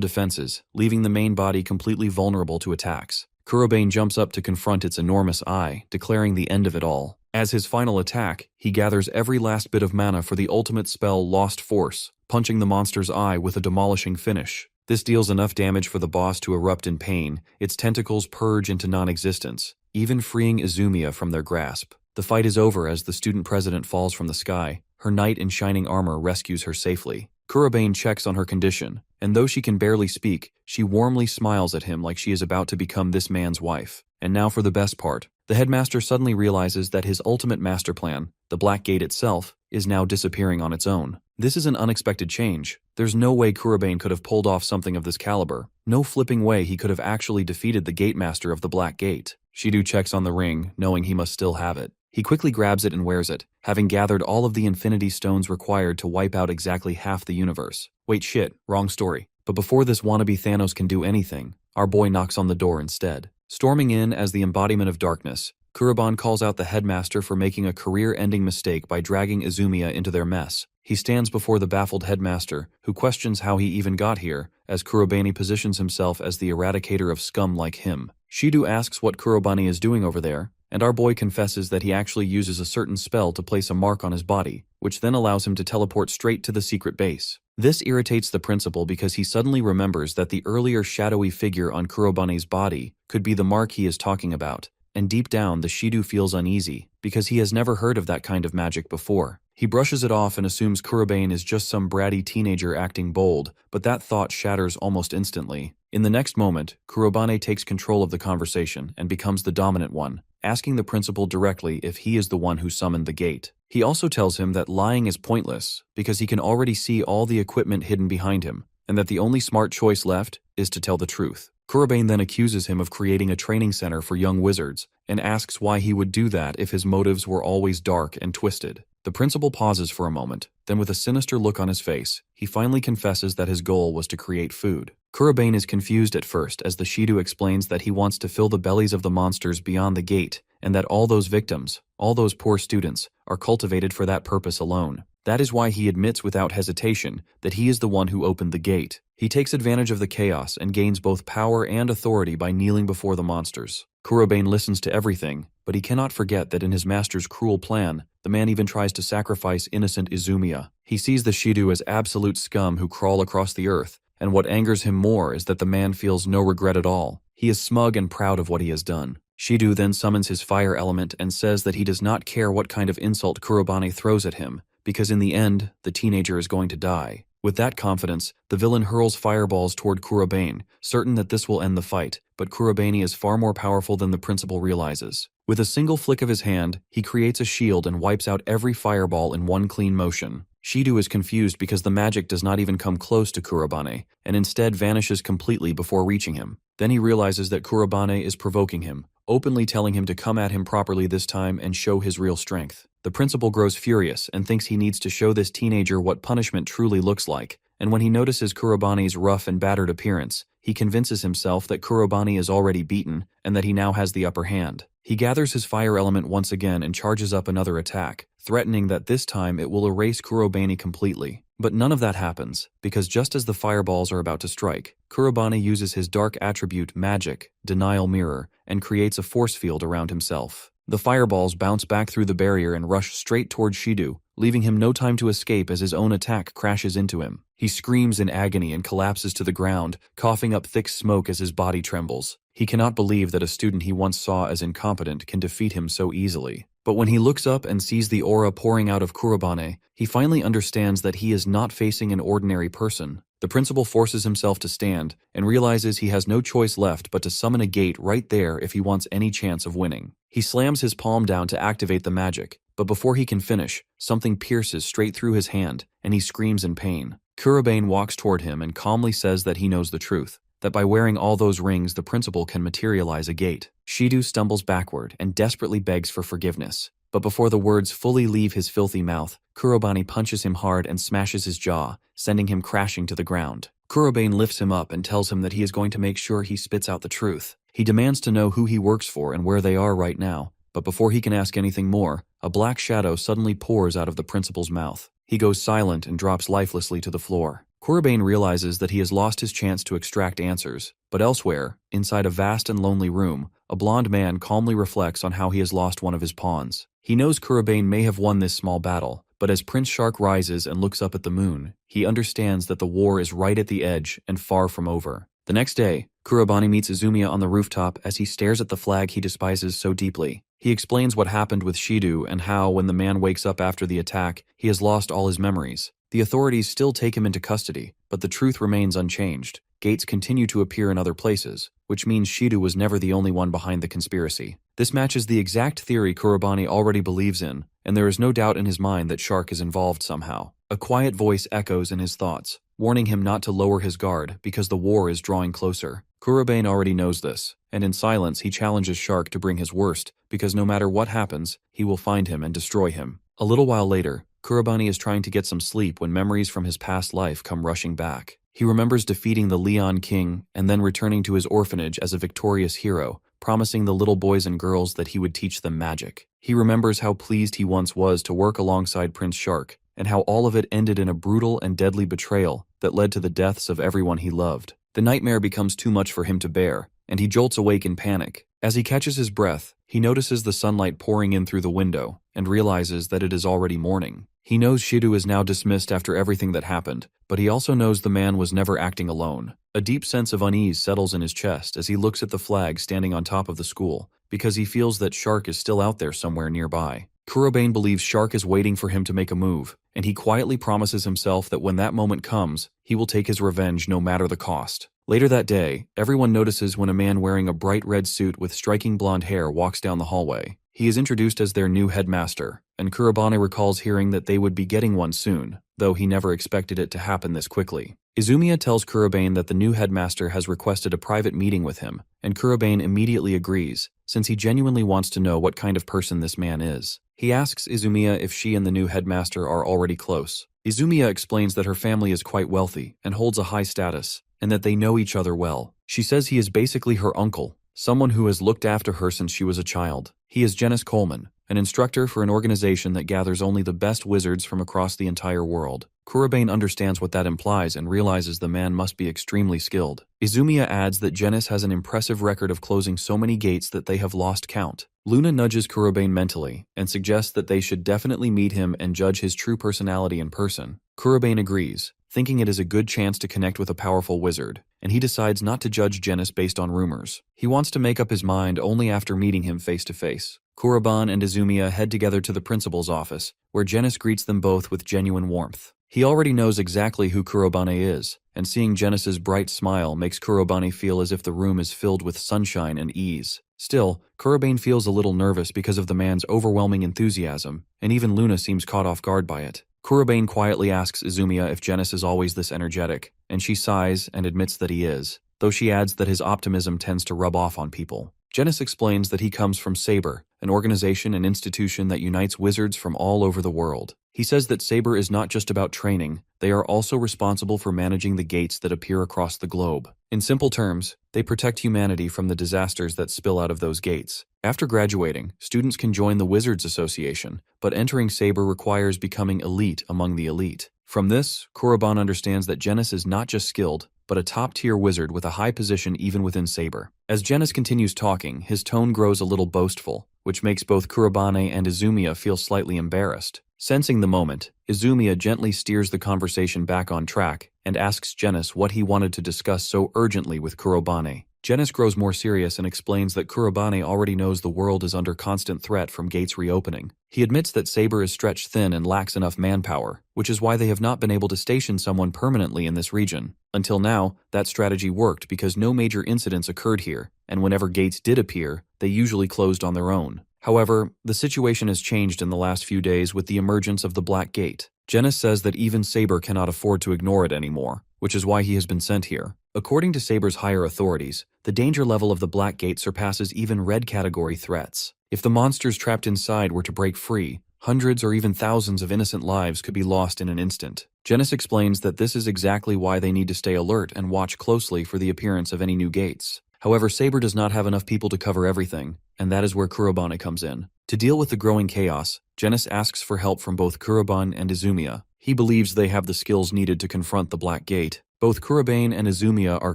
defenses, leaving the main body completely vulnerable to attacks. Kurobane jumps up to confront its enormous eye, declaring the end of it all. As his final attack, he gathers every last bit of mana for the ultimate spell Lost Force, punching the monster's eye with a demolishing finish. This deals enough damage for the boss to erupt in pain, its tentacles purge into non-existence, even freeing Izumiya from their grasp. The fight is over as the student president falls from the sky. Her knight in shining armor rescues her safely. Kurobane checks on her condition, and though she can barely speak, she warmly smiles at him like she is about to become this man's wife. And now for the best part. The headmaster suddenly realizes that his ultimate master plan, the Black Gate itself, is now disappearing on its own. This is an unexpected change. There's no way Kurobane could have pulled off something of this caliber. No flipping way he could have actually defeated the Gatemaster of the Black Gate. Shido checks on the ring, knowing he must still have it. He quickly grabs it and wears it, having gathered all of the Infinity Stones required to wipe out exactly half the universe. Wait, shit, wrong story. But before this wannabe Thanos can do anything, our boy knocks on the door instead. Storming in as the embodiment of darkness, Kurobane calls out the headmaster for making a career-ending mistake by dragging Izumiya into their mess. He stands before the baffled headmaster, who questions how he even got here, as Kurobane positions himself as the eradicator of scum like him. Shido asks what Kurobane is doing over there, and our boy confesses that he actually uses a certain spell to place a mark on his body, which then allows him to teleport straight to the secret base. This irritates the principal because he suddenly remembers that the earlier shadowy figure on Kurobane's body could be the mark he is talking about, and deep down the Shido feels uneasy, because he has never heard of that kind of magic before. He brushes it off and assumes Kurobane is just some bratty teenager acting bold, but that thought shatters almost instantly. In the next moment, Kurobane takes control of the conversation and becomes the dominant one, asking the principal directly if he is the one who summoned the gate. He also tells him that lying is pointless, because he can already see all the equipment hidden behind him, and that the only smart choice left is to tell the truth. Kurobane then accuses him of creating a training center for young wizards, and asks why he would do that if his motives were always dark and twisted. The principal pauses for a moment, then with a sinister look on his face, he finally confesses that his goal was to create food. Kurobane is confused at first as the Shido explains that he wants to fill the bellies of the monsters beyond the gate, and that all those victims, all those poor students, are cultivated for that purpose alone. That is why he admits without hesitation that he is the one who opened the gate. He takes advantage of the chaos and gains both power and authority by kneeling before the monsters. Kurobane listens to everything, but he cannot forget that in his master's cruel plan, the man even tries to sacrifice innocent Izumiya. He sees the Shido as absolute scum who crawl across the earth, and what angers him more is that the man feels no regret at all. He is smug and proud of what he has done. Shido then summons his fire element and says that he does not care what kind of insult Kurobane throws at him, because in the end, the teenager is going to die. With that confidence, the villain hurls fireballs toward Kurobane, certain that this will end the fight, but Kurobane is far more powerful than the principal realizes. With a single flick of his hand, he creates a shield and wipes out every fireball in one clean motion. Shido is confused because the magic does not even come close to Kurobane, and instead vanishes completely before reaching him. Then he realizes that Kurobane is provoking him, openly telling him to come at him properly this time and show his real strength. The principal grows furious and thinks he needs to show this teenager what punishment truly looks like, and when he notices Kurobane's rough and battered appearance, he convinces himself that Kurobane is already beaten and that he now has the upper hand. He gathers his fire element once again and charges up another attack, threatening that this time it will erase Kurobane completely. But none of that happens, because just as the fireballs are about to strike, Kurobane uses his dark attribute Magic, Denial Mirror, and creates a force field around himself. The fireballs bounce back through the barrier and rush straight toward Shido, leaving him no time to escape as his own attack crashes into him. He screams in agony and collapses to the ground, coughing up thick smoke as his body trembles. He cannot believe that a student he once saw as incompetent can defeat him so easily. But when he looks up and sees the aura pouring out of Kurobane, he finally understands that he is not facing an ordinary person. The principal forces himself to stand and realizes he has no choice left but to summon a gate right there if he wants any chance of winning. He slams his palm down to activate the magic, but before he can finish, something pierces straight through his hand, and he screams in pain. Kurobane walks toward him and calmly says that he knows the truth, that by wearing all those rings the principal can materialize a gate. Shido stumbles backward and desperately begs for forgiveness. But before the words fully leave his filthy mouth, Kurobane punches him hard and smashes his jaw, sending him crashing to the ground. Kurobane lifts him up and tells him that he is going to make sure he spits out the truth. He demands to know who he works for and where they are right now, but before he can ask anything more, a black shadow suddenly pours out of the principal's mouth. He goes silent and drops lifelessly to the floor. Kurobane realizes that he has lost his chance to extract answers, but elsewhere, inside a vast and lonely room, a blond man calmly reflects on how he has lost one of his pawns. He knows Kurobane may have won this small battle, but as Prince Shark rises and looks up at the moon, he understands that the war is right at the edge and far from over. The next day, Kurobane meets Izumiya on the rooftop as he stares at the flag he despises so deeply. He explains what happened with Shido and how, when the man wakes up after the attack, he has lost all his memories. The authorities still take him into custody, but the truth remains unchanged. Gates continue to appear in other places, which means Shido was never the only one behind the conspiracy. This matches the exact theory Kurobane already believes in, and there is no doubt in his mind that Shark is involved somehow. A quiet voice echoes in his thoughts, warning him not to lower his guard because the war is drawing closer. Kurobane already knows this, and in silence he challenges Shark to bring his worst, because no matter what happens, he will find him and destroy him. A little while later, Kurobane is trying to get some sleep when memories from his past life come rushing back. He remembers defeating the Leon King and then returning to his orphanage as a victorious hero, promising the little boys and girls that he would teach them magic. He remembers how pleased he once was to work alongside Prince Shark, and how all of it ended in a brutal and deadly betrayal that led to the deaths of everyone he loved. The nightmare becomes too much for him to bear, and he jolts awake in panic. As he catches his breath, he notices the sunlight pouring in through the window, and realizes that it is already morning. He knows Shido is now dismissed after everything that happened, but he also knows the man was never acting alone. A deep sense of unease settles in his chest as he looks at the flag standing on top of the school, because he feels that Shark is still out there somewhere nearby. Kurobane believes Shark is waiting for him to make a move, and he quietly promises himself that when that moment comes, he will take his revenge no matter the cost. Later that day, everyone notices when a man wearing a bright red suit with striking blonde hair walks down the hallway. He is introduced as their new headmaster, and Kurobane recalls hearing that they would be getting one soon, though he never expected it to happen this quickly. Izumiya tells Kurobane that the new headmaster has requested a private meeting with him, and Kurobane immediately agrees, since he genuinely wants to know what kind of person this man is. He asks Izumiya if she and the new headmaster are already close. Izumiya explains that her family is quite wealthy and holds a high status, and that they know each other well. She says he is basically her uncle, someone who has looked after her since she was a child. He is Genis Coleman, an instructor for an organization that gathers only the best wizards from across the entire world. Kurobane understands what that implies and realizes the man must be extremely skilled. Izumiya adds that Genis has an impressive record of closing so many gates that they have lost count. Luna nudges Kurobane mentally and suggests that they should definitely meet him and judge his true personality in person. Kurobane agrees, thinking it is a good chance to connect with a powerful wizard, and he decides not to judge Genis based on rumors. He wants to make up his mind only after meeting him face to face. Kurobane and Izumiya head together to the principal's office, where Genis greets them both with genuine warmth. He already knows exactly who Kurobane is, and seeing Genis's bright smile makes Kurobane feel as if the room is filled with sunshine and ease. Still, Kurobane feels a little nervous because of the man's overwhelming enthusiasm, and even Luna seems caught off guard by it. Kurobane quietly asks Izumiya if Genis is always this energetic, and she sighs and admits that he is, though she adds that his optimism tends to rub off on people. Genis explains that he comes from Saber, an organization and institution that unites wizards from all over the world. He says that Saber is not just about training, they are also responsible for managing the gates that appear across the globe. In simple terms, they protect humanity from the disasters that spill out of those gates. After graduating, students can join the Wizards Association, but entering Saber requires becoming elite among the elite. From this, Kurobane understands that Genis is not just skilled, but a top-tier wizard with a high position even within Saber. As Genis continues talking, his tone grows a little boastful, which makes both Kurobane and Izumiya feel slightly embarrassed. Sensing the moment, Izumiya gently steers the conversation back on track and asks Genis what he wanted to discuss so urgently with Kurobane. Genis grows more serious and explains that Kurobane already knows the world is under constant threat from gates reopening. He admits that Saber is stretched thin and lacks enough manpower, which is why they have not been able to station someone permanently in this region. Until now, that strategy worked because no major incidents occurred here, and whenever gates did appear, they usually closed on their own. However, the situation has changed in the last few days with the emergence of the Black Gate. Genis says that even Saber cannot afford to ignore it anymore, which is why he has been sent here. According to Saber's higher authorities, the danger level of the Black Gate surpasses even red category threats. If the monsters trapped inside were to break free, hundreds or even thousands of innocent lives could be lost in an instant. Genis explains that this is exactly why they need to stay alert and watch closely for the appearance of any new gates. However, Saber does not have enough people to cover everything, and that is where Kurobane comes in. To deal with the growing chaos, Genis asks for help from both Kurobane and Izumiya. He believes they have the skills needed to confront the Black Gate. Both Kurobane and Izumiya are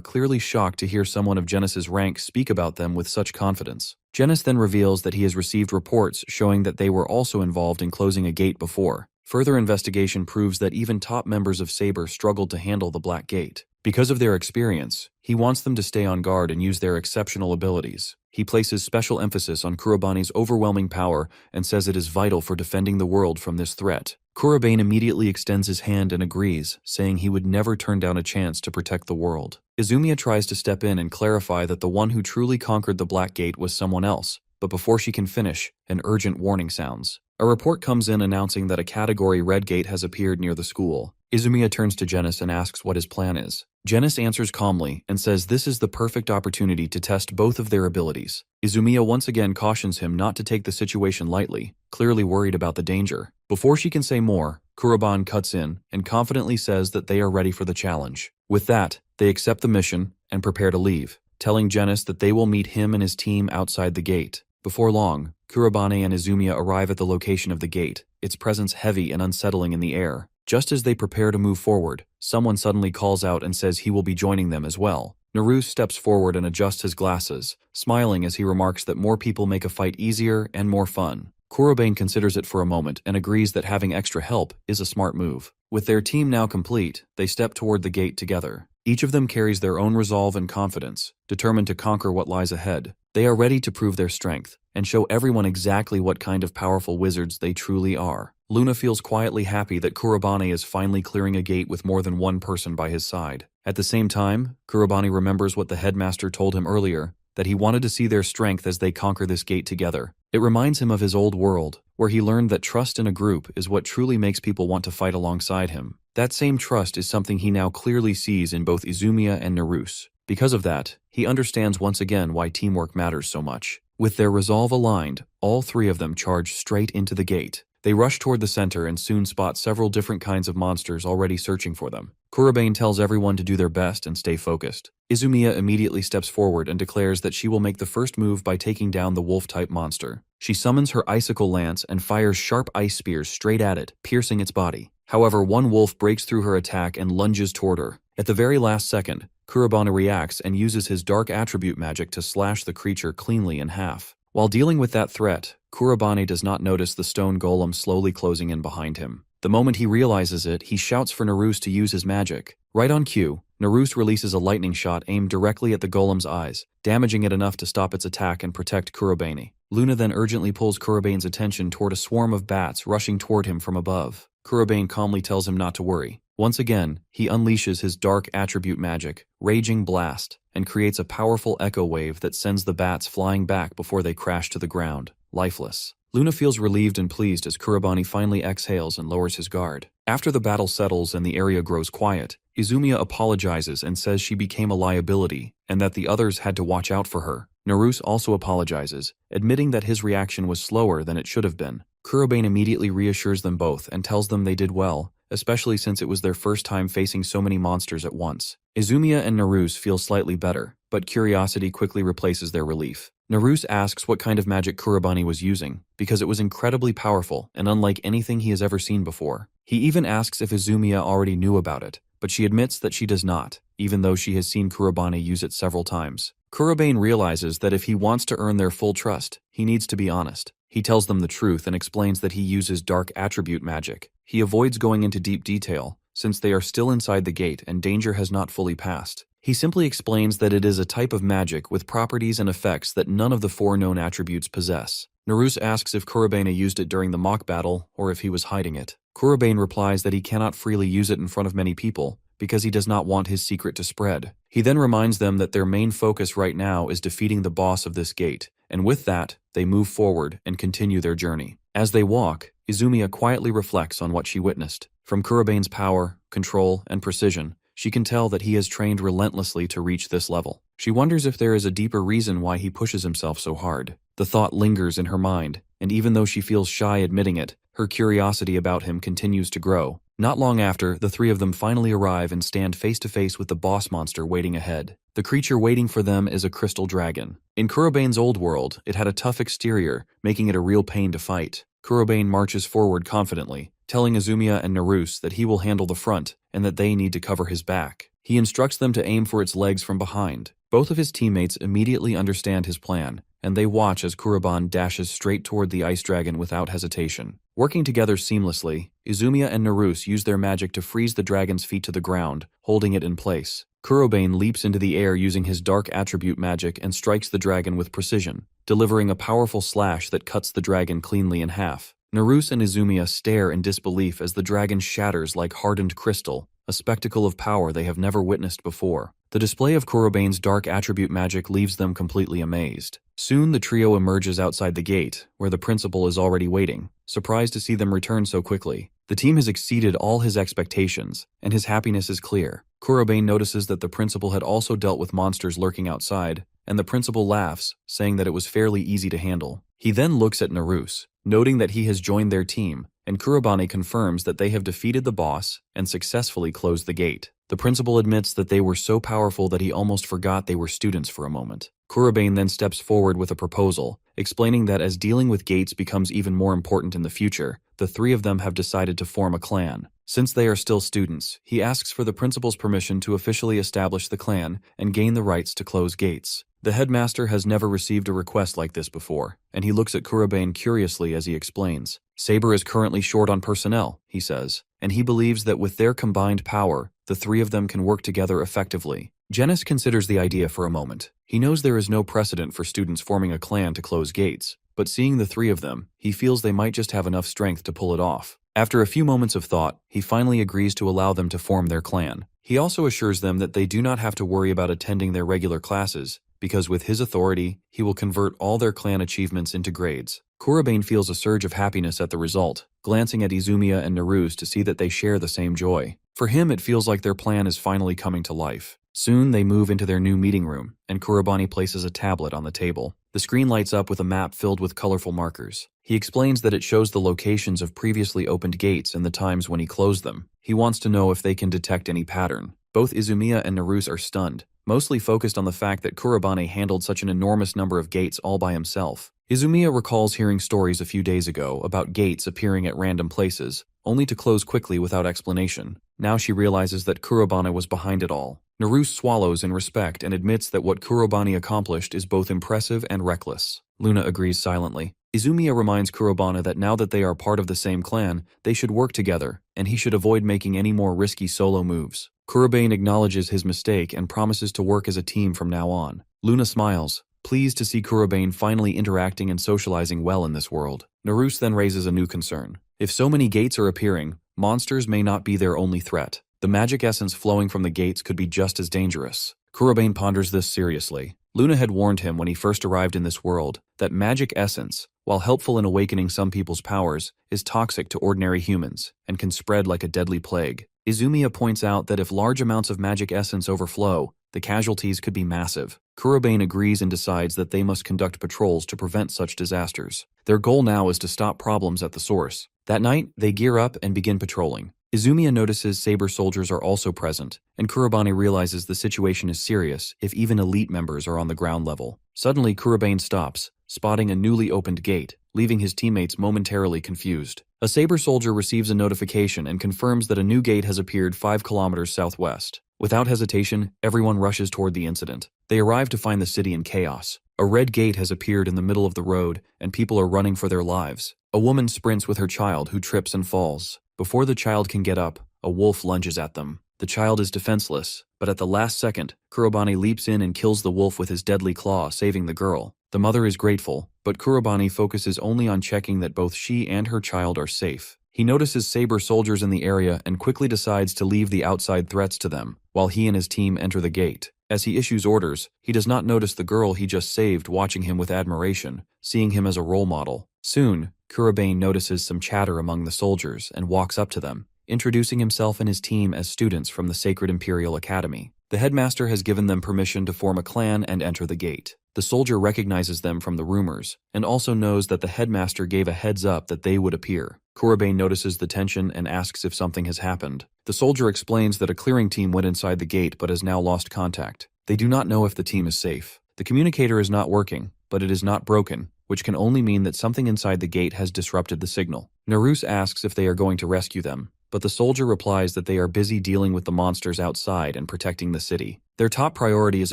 clearly shocked to hear someone of Genis's rank speak about them with such confidence. Genis then reveals that he has received reports showing that they were also involved in closing a gate before. Further investigation proves that even top members of Saber struggled to handle the Black Gate. Because of their experience, he wants them to stay on guard and use their exceptional abilities. He places special emphasis on Kurobane's overwhelming power and says it is vital for defending the world from this threat. Kurobane immediately extends his hand and agrees, saying he would never turn down a chance to protect the world. Izumiya tries to step in and clarify that the one who truly conquered the Black Gate was someone else, but before she can finish, an urgent warning sounds. A report comes in announcing that a Category Red Gate has appeared near the school. Izumiya turns to Genis and asks what his plan is. Genis answers calmly and says this is the perfect opportunity to test both of their abilities. Izumiya once again cautions him not to take the situation lightly, clearly worried about the danger. Before she can say more, Kurobane cuts in and confidently says that they are ready for the challenge. With that, they accept the mission and prepare to leave, telling Genis that they will meet him and his team outside the gate. Before long, Kurobane and Izumiya arrive at the location of the gate, its presence heavy and unsettling in the air. Just as they prepare to move forward, someone suddenly calls out and says he will be joining them as well. Naruse steps forward and adjusts his glasses, smiling as he remarks that more people make a fight easier and more fun. Kurobane considers it for a moment and agrees that having extra help is a smart move. With their team now complete, they step toward the gate together. Each of them carries their own resolve and confidence, determined to conquer what lies ahead. They are ready to prove their strength and show everyone exactly what kind of powerful wizards they truly are. Luna feels quietly happy that Kurobane is finally clearing a gate with more than one person by his side. At the same time, Kurobane remembers what the headmaster told him earlier, that he wanted to see their strength as they conquer this gate together. It reminds him of his old world, where he learned that trust in a group is what truly makes people want to fight alongside him. That same trust is something he now clearly sees in both Izumiya and Naruse. Because of that, he understands once again why teamwork matters so much. With their resolve aligned, all three of them charge straight into the gate. They rush toward the center and soon spot several different kinds of monsters already searching for them. Kurobane tells everyone to do their best and stay focused. Izumiya immediately steps forward and declares that she will make the first move by taking down the wolf-type monster. She summons her icicle lance and fires sharp ice spears straight at it, piercing its body. However, one wolf breaks through her attack and lunges toward her. At the very last second, Kurobane reacts and uses his dark attribute magic to slash the creature cleanly in half. While dealing with that threat, Kurobane does not notice the stone golem slowly closing in behind him. The moment he realizes it, he shouts for Naruse to use his magic. Right on cue, Naruse releases a lightning shot aimed directly at the golem's eyes, damaging it enough to stop its attack and protect Kurobane. Luna then urgently pulls Kurobane's attention toward a swarm of bats rushing toward him from above. Kurobane calmly tells him not to worry. Once again, he unleashes his dark attribute magic, Raging Blast, and creates a powerful echo wave that sends the bats flying back before they crash to the ground, lifeless. Luna feels relieved and pleased as Kurobane finally exhales and lowers his guard. After the battle settles and the area grows quiet, Izumiya apologizes and says she became a liability and that the others had to watch out for her. Naruse also apologizes, admitting that his reaction was slower than it should have been. Kurobane immediately reassures them both and tells them they did well, especially since it was their first time facing so many monsters at once. Izumiya and Naruse feel slightly better, but curiosity quickly replaces their relief. Naruse asks what kind of magic Kurobane was using, because it was incredibly powerful and unlike anything he has ever seen before. He even asks if Izumiya already knew about it, but she admits that she does not, even though she has seen Kurobane use it several times. Kurobane realizes that if he wants to earn their full trust, he needs to be honest. He tells them the truth and explains that he uses dark attribute magic. He avoids going into deep detail, since they are still inside the gate and danger has not fully passed. He simply explains that it is a type of magic with properties and effects that none of the four known attributes possess. Naruse asks if Kurobane used it during the mock battle or if he was hiding it. Kurobane replies that he cannot freely use it in front of many people because he does not want his secret to spread. He then reminds them that their main focus right now is defeating the boss of this gate and with that, they move forward and continue their journey. As they walk, Izumiya quietly reflects on what she witnessed. From Kurobane's power, control, and precision, she can tell that he has trained relentlessly to reach this level. She wonders if there is a deeper reason why he pushes himself so hard. The thought lingers in her mind, and even though she feels shy admitting it, her curiosity about him continues to grow. Not long after, the three of them finally arrive and stand face to face with the boss monster waiting ahead. The creature waiting for them is a crystal dragon. In Kurobane's old world, it had a tough exterior, making it a real pain to fight. Kurobane marches forward confidently, telling Izumiya and Naruse that he will handle the front and that they need to cover his back. He instructs them to aim for its legs from behind. Both of his teammates immediately understand his plan, and they watch as Kurobane dashes straight toward the ice dragon without hesitation. Working together seamlessly, Izumiya and Naruse use their magic to freeze the dragon's feet to the ground, holding it in place. Kurobane leaps into the air using his dark attribute magic and strikes the dragon with precision, delivering a powerful slash that cuts the dragon cleanly in half. Naruse and Izumiya stare in disbelief as the dragon shatters like hardened crystal, a spectacle of power they have never witnessed before. The display of Kurobane's dark attribute magic leaves them completely amazed. Soon the trio emerges outside the gate, where the principal is already waiting, surprised to see them return so quickly. The team has exceeded all his expectations, and his happiness is clear. Kurobane notices that the principal had also dealt with monsters lurking outside, and the principal laughs, saying that it was fairly easy to handle. He then looks at Naruse, noting that he has joined their team, and Kurobane confirms that they have defeated the boss and successfully closed the gate. The principal admits that they were so powerful that he almost forgot they were students for a moment. Kurobane then steps forward with a proposal, explaining that as dealing with gates becomes even more important in the future, the three of them have decided to form a clan. Since they are still students, he asks for the principal's permission to officially establish the clan and gain the rights to close gates. The headmaster has never received a request like this before, and he looks at Kurobane curiously as he explains. Saber is currently short on personnel, he says, and he believes that with their combined power, the three of them can work together effectively. Genis considers the idea for a moment. He knows there is no precedent for students forming a clan to close gates, but seeing the three of them, he feels they might just have enough strength to pull it off. After a few moments of thought, he finally agrees to allow them to form their clan. He also assures them that they do not have to worry about attending their regular classes, because with his authority, he will convert all their clan achievements into grades. Kurobane feels a surge of happiness at the result, glancing at Izumiya and Naruse to see that they share the same joy. For him, it feels like their plan is finally coming to life. Soon, they move into their new meeting room, and Kurobane places a tablet on the table. The screen lights up with a map filled with colorful markers. He explains that it shows the locations of previously opened gates and the times when he closed them. He wants to know if they can detect any pattern. Both Izumiya and Naruse are stunned, mostly focused on the fact that Kurobane handled such an enormous number of gates all by himself. Izumiya recalls hearing stories a few days ago about gates appearing at random places, only to close quickly without explanation. Now she realizes that Kurobane was behind it all. Naruse swallows in respect and admits that what Kurobane accomplished is both impressive and reckless. Luna agrees silently. Izumiya reminds Kurobane that now that they are part of the same clan, they should work together, and he should avoid making any more risky solo moves. Kurobane acknowledges his mistake and promises to work as a team from now on. Luna smiles, pleased to see Kurobane finally interacting and socializing well in this world. Naruse then raises a new concern. If so many gates are appearing, monsters may not be their only threat. The magic essence flowing from the gates could be just as dangerous. Kurobane ponders this seriously. Luna had warned him when he first arrived in this world that magic essence, while helpful in awakening some people's powers, is toxic to ordinary humans and can spread like a deadly plague. Izumiya points out that if large amounts of magic essence overflow, the casualties could be massive. Kurobane agrees and decides that they must conduct patrols to prevent such disasters. Their goal now is to stop problems at the source. That night, they gear up and begin patrolling. Izumiya notices Saber soldiers are also present, and Kurobane realizes the situation is serious if even elite members are on the ground level. Suddenly, Kurobane stops, spotting a newly opened gate, leaving his teammates momentarily confused. A Saber soldier receives a notification and confirms that a new gate has appeared 5 kilometers southwest. Without hesitation, everyone rushes toward the incident. They arrive to find the city in chaos. A red gate has appeared in the middle of the road, and people are running for their lives. A woman sprints with her child who trips and falls. Before the child can get up, a wolf lunges at them. The child is defenseless, but at the last second, Kurobane leaps in and kills the wolf with his deadly claw, saving the girl. The mother is grateful, but Kurobane focuses only on checking that both she and her child are safe. He notices Saber soldiers in the area and quickly decides to leave the outside threats to them, while he and his team enter the gate. As he issues orders, he does not notice the girl he just saved watching him with admiration, seeing him as a role model. Soon, Kurobane notices some chatter among the soldiers and walks up to them, introducing himself and his team as students from the Sacred Imperial Academy. The headmaster has given them permission to form a clan and enter the gate. The soldier recognizes them from the rumors, and also knows that the headmaster gave a heads up that they would appear. Kurobane notices the tension and asks if something has happened. The soldier explains that a clearing team went inside the gate but has now lost contact. They do not know if the team is safe. The communicator is not working, but it is not broken, which can only mean that something inside the gate has disrupted the signal. Naruse asks if they are going to rescue them, but the soldier replies that they are busy dealing with the monsters outside and protecting the city. Their top priority is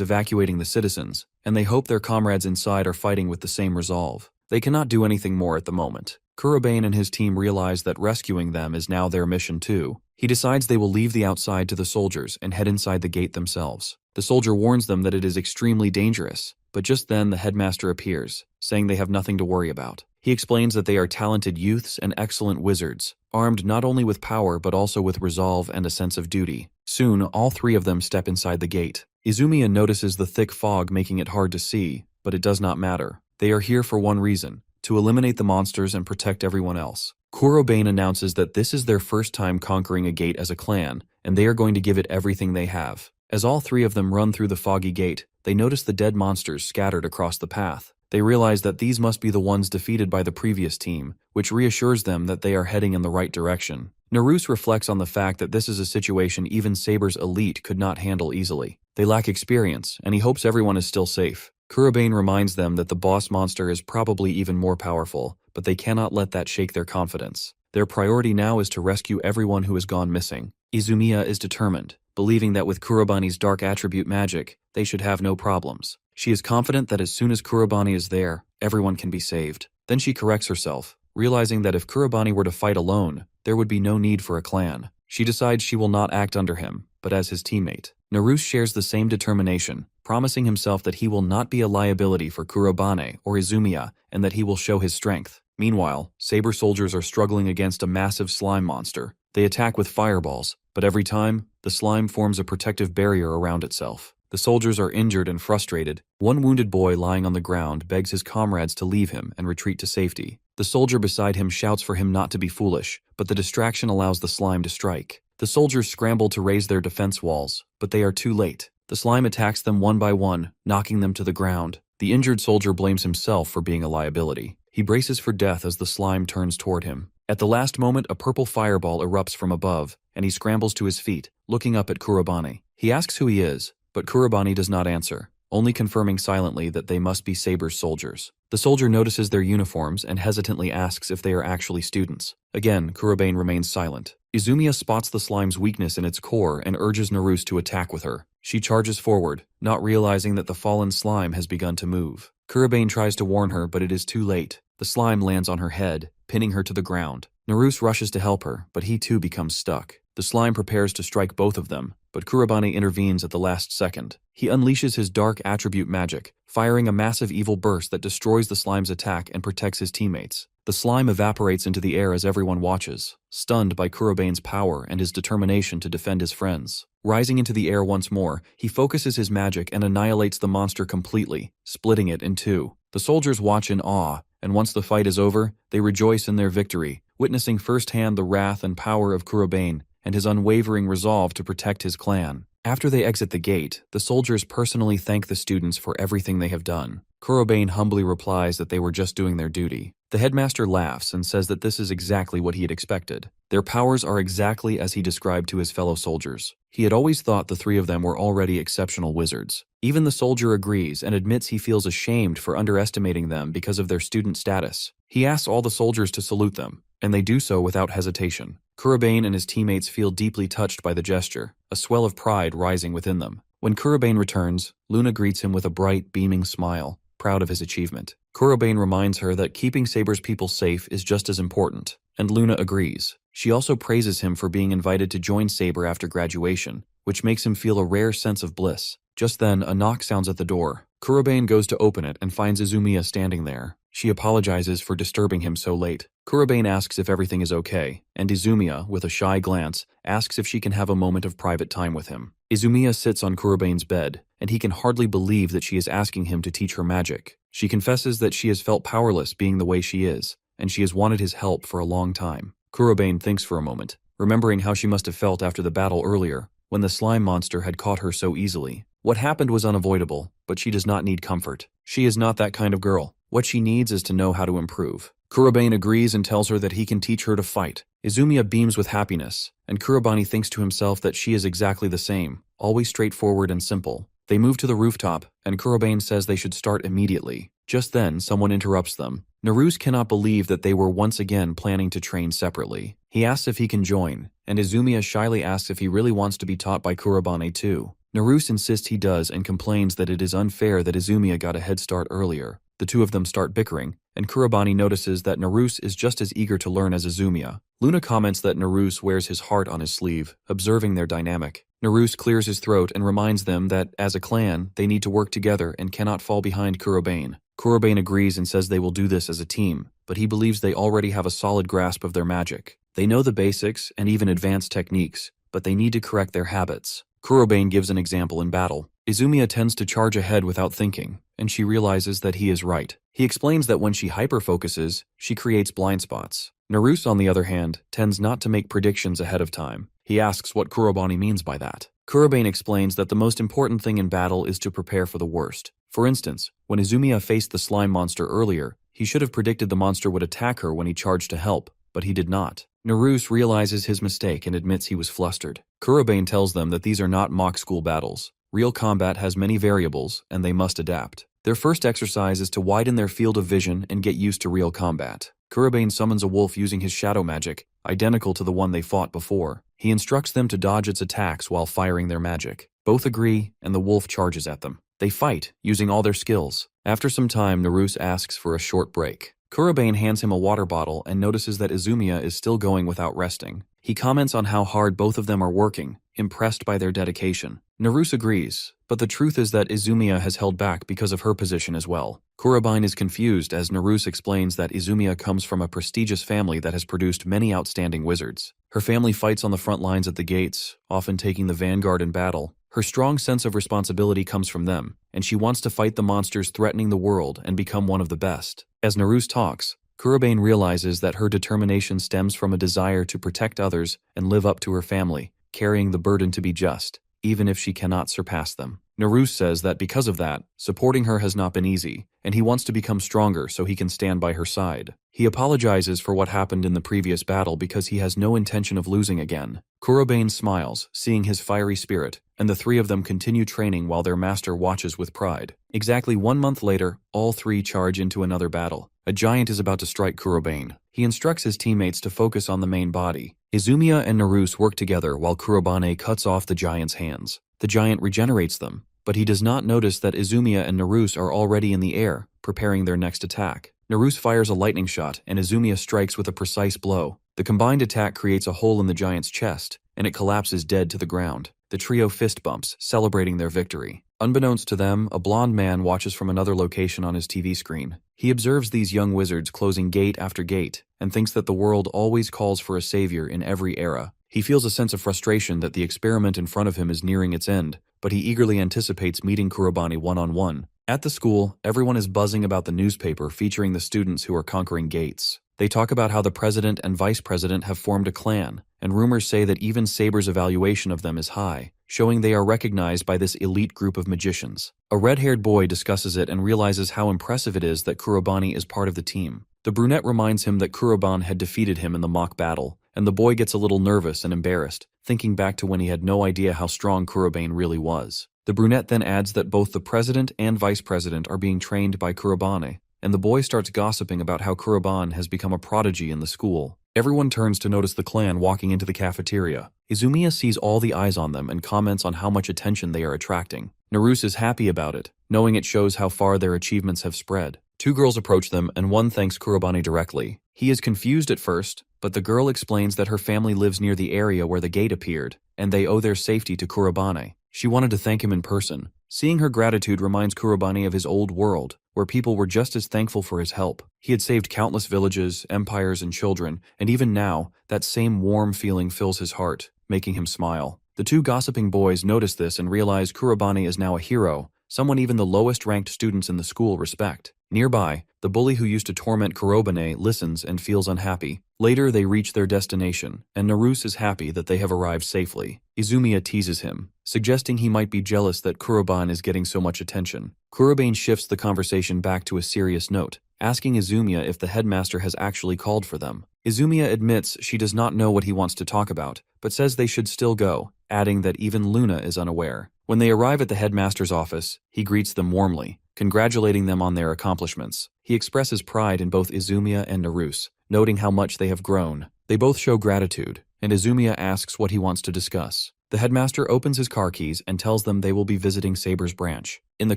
evacuating the citizens, and they hope their comrades inside are fighting with the same resolve. They cannot do anything more at the moment. Kurobane and his team realize that rescuing them is now their mission too. He decides they will leave the outside to the soldiers and head inside the gate themselves. The soldier warns them that it is extremely dangerous, but just then the headmaster appears, saying they have nothing to worry about. He explains that they are talented youths and excellent wizards, armed not only with power but also with resolve and a sense of duty. Soon, all three of them step inside the gate. Izumiya notices the thick fog making it hard to see, but it does not matter. They are here for one reason: to eliminate the monsters and protect everyone else. Kurobane announces that this is their first time conquering a gate as a clan, and they are going to give it everything they have. As all three of them run through the foggy gate, they notice the dead monsters scattered across the path. They realize that these must be the ones defeated by the previous team, which reassures them that they are heading in the right direction. Naruse reflects on the fact that this is a situation even Saber's elite could not handle easily. They lack experience, and he hopes everyone is still safe. Kurobane reminds them that the boss monster is probably even more powerful, but they cannot let that shake their confidence. Their priority now is to rescue everyone who has gone missing. Izumiya is determined, believing that with Kurobane's dark attribute magic, they should have no problems. She is confident that as soon as Kurobane is there, everyone can be saved. Then she corrects herself, realizing that if Kurobane were to fight alone, there would be no need for a clan. She decides she will not act under him, but as his teammate. Naruse shares the same determination, promising himself that he will not be a liability for Kurobane or Izumiya and that he will show his strength. Meanwhile, Saber soldiers are struggling against a massive slime monster. They attack with fireballs, but every time, the slime forms a protective barrier around itself. The soldiers are injured and frustrated. One wounded boy lying on the ground begs his comrades to leave him and retreat to safety. The soldier beside him shouts for him not to be foolish, but the distraction allows the slime to strike. The soldiers scramble to raise their defense walls, but they are too late. The slime attacks them one by one, knocking them to the ground. The injured soldier blames himself for being a liability. He braces for death as the slime turns toward him. At the last moment, a purple fireball erupts from above, and he scrambles to his feet, looking up at Kurobane. He asks who he is, but Kurobane does not answer, only confirming silently that they must be Saber's soldiers. The soldier notices their uniforms and hesitantly asks if they are actually students. Again, Kurobane remains silent. Izumiya spots the slime's weakness in its core and urges Naruse to attack with her. She charges forward, not realizing that the fallen slime has begun to move. Kurobane tries to warn her, but it is too late. The slime lands on her head, pinning her to the ground. Naruse rushes to help her, but he too becomes stuck. The slime prepares to strike both of them, but Kurobane intervenes at the last second. He unleashes his dark attribute magic, firing a massive evil burst that destroys the slime's attack and protects his teammates. The slime evaporates into the air as everyone watches, stunned by Kurobane's power and his determination to defend his friends. Rising into the air once more, he focuses his magic and annihilates the monster completely, splitting it in two. The soldiers watch in awe, and once the fight is over, they rejoice in their victory, witnessing firsthand the wrath and power of Kurobane and his unwavering resolve to protect his clan. After they exit the gate, the soldiers personally thank the students for everything they have done. Kurobane humbly replies that they were just doing their duty. The headmaster laughs and says that this is exactly what he had expected. Their powers are exactly as he described to his fellow soldiers. He had always thought the three of them were already exceptional wizards. Even the soldier agrees and admits he feels ashamed for underestimating them because of their student status. He asks all the soldiers to salute them, and they do so without hesitation. Kurobane and his teammates feel deeply touched by the gesture, a swell of pride rising within them. When Kurobane returns, Luna greets him with a bright, beaming smile, proud of his achievement. Kurobane reminds her that keeping Saber's people safe is just as important, and Luna agrees. She also praises him for being invited to join Saber after graduation, which makes him feel a rare sense of bliss. Just then, a knock sounds at the door. Kurobane goes to open it and finds Izumiya standing there. She apologizes for disturbing him so late. Kurobane asks if everything is okay, and Izumiya, with a shy glance, asks if she can have a moment of private time with him. Izumiya sits on Kurobane's bed, and he can hardly believe that she is asking him to teach her magic. She confesses that she has felt powerless being the way she is, and she has wanted his help for a long time. Kurobane thinks for a moment, remembering how she must have felt after the battle earlier, when the slime monster had caught her so easily. What happened was unavoidable, but she does not need comfort. She is not that kind of girl. What she needs is to know how to improve. Kurobane agrees and tells her that he can teach her to fight. Izumiya beams with happiness, and Kurobane thinks to himself that she is exactly the same, always straightforward and simple. They move to the rooftop, and Kurobane says they should start immediately. Just then, someone interrupts them. Naruse cannot believe that they were once again planning to train separately. He asks if he can join, and Izumiya shyly asks if he really wants to be taught by Kurobane too. Naruse insists he does and complains that it is unfair that Izumiya got a head start earlier. The two of them start bickering, and Kurobane notices that Naruse is just as eager to learn as Izumiya. Luna comments that Naruse wears his heart on his sleeve, observing their dynamic. Naruse clears his throat and reminds them that, as a clan, they need to work together and cannot fall behind Kurobane. Kurobane agrees and says they will do this as a team, but he believes they already have a solid grasp of their magic. They know the basics and even advanced techniques, but they need to correct their habits. Kurobane gives an example in battle. Izumiya tends to charge ahead without thinking, and she realizes that he is right. He explains that when she hyper-focuses, she creates blind spots. Naruse, on the other hand, tends not to make predictions ahead of time. He asks what Kurobane means by that. Kurobane explains that the most important thing in battle is to prepare for the worst. For instance, when Izumiya faced the slime monster earlier, he should have predicted the monster would attack her when he charged to help, but he did not. Naruse realizes his mistake and admits he was flustered. Kurobane tells them that these are not mock school battles. Real combat has many variables, and they must adapt. Their first exercise is to widen their field of vision and get used to real combat. Kurobane summons a wolf using his shadow magic, identical to the one they fought before. He instructs them to dodge its attacks while firing their magic. Both agree, and the wolf charges at them. They fight, using all their skills. After some time, Naruse asks for a short break. Kurobane hands him a water bottle and notices that Izumiya is still going without resting. He comments on how hard both of them are working, impressed by their dedication. Naruse agrees, but the truth is that Izumiya has held back because of her position as well. Kurobane is confused as Naruse explains that Izumiya comes from a prestigious family that has produced many outstanding wizards. Her family fights on the front lines at the gates, often taking the vanguard in battle. Her strong sense of responsibility comes from them, and she wants to fight the monsters threatening the world and become one of the best. As Naruse talks, Kurobane realizes that her determination stems from a desire to protect others and live up to her family, carrying the burden to be just, even if she cannot surpass them. Naruse says that because of that, supporting her has not been easy, and he wants to become stronger so he can stand by her side. He apologizes for what happened in the previous battle because he has no intention of losing again. Kurobane smiles, seeing his fiery spirit, and the three of them continue training while their master watches with pride. Exactly 1 month later, all three charge into another battle. A giant is about to strike Kurobane. He instructs his teammates to focus on the main body. Izumiya and Naruse work together while Kurobane cuts off the giant's hands. The giant regenerates them, but he does not notice that Izumiya and Naruse are already in the air, preparing their next attack. Naruse fires a lightning shot, and Izumiya strikes with a precise blow. The combined attack creates a hole in the giant's chest, and it collapses dead to the ground. The trio fist bumps, celebrating their victory. Unbeknownst to them, a blond man watches from another location on his TV screen. He observes these young wizards closing gate after gate, and thinks that the world always calls for a savior in every era. He feels a sense of frustration that the experiment in front of him is nearing its end, but he eagerly anticipates meeting Kurobane one-on-one. At the school, everyone is buzzing about the newspaper featuring the students who are conquering gates. They talk about how the president and vice president have formed a clan, and rumors say that even Saber's evaluation of them is high, showing they are recognized by this elite group of magicians. A red-haired boy discusses it and realizes how impressive it is that Kurobane is part of the team. The brunette reminds him that Kurobane had defeated him in the mock battle, and the boy gets a little nervous and embarrassed, thinking back to when he had no idea how strong Kurobane really was. The brunette then adds that both the president and vice president are being trained by Kurobane, and the boy starts gossiping about how Kurobane has become a prodigy in the school. Everyone turns to notice the clan walking into the cafeteria. Izumiya sees all the eyes on them and comments on how much attention they are attracting. Naruse is happy about it, knowing it shows how far their achievements have spread. Two girls approach them, and one thanks Kurobane directly. He is confused at first, but the girl explains that her family lives near the area where the gate appeared, and they owe their safety to Kurobane. She wanted to thank him in person. Seeing her gratitude reminds Kurobani of his old world, where people were just as thankful for his help. He had saved countless villages, empires, and children, and even now, that same warm feeling fills his heart, making him smile. The two gossiping boys notice this and realize Kurobani is now a hero, someone even the lowest-ranked students in the school respect. Nearby, the bully who used to torment Kurobane listens and feels unhappy. Later, they reach their destination, and Naruse is happy that they have arrived safely. Izumiya teases him, suggesting he might be jealous that Kurobane is getting so much attention. Kurobane shifts the conversation back to a serious note, asking Izumiya if the headmaster has actually called for them. Izumiya admits she does not know what he wants to talk about, but says they should still go, adding that even Luna is unaware. When they arrive at the headmaster's office, he greets them warmly, congratulating them on their accomplishments. He expresses pride in both Izumiya and Naruse, noting how much they have grown. They both show gratitude, and Izumiya asks what he wants to discuss. The headmaster opens his car keys and tells them they will be visiting Saber's branch. In the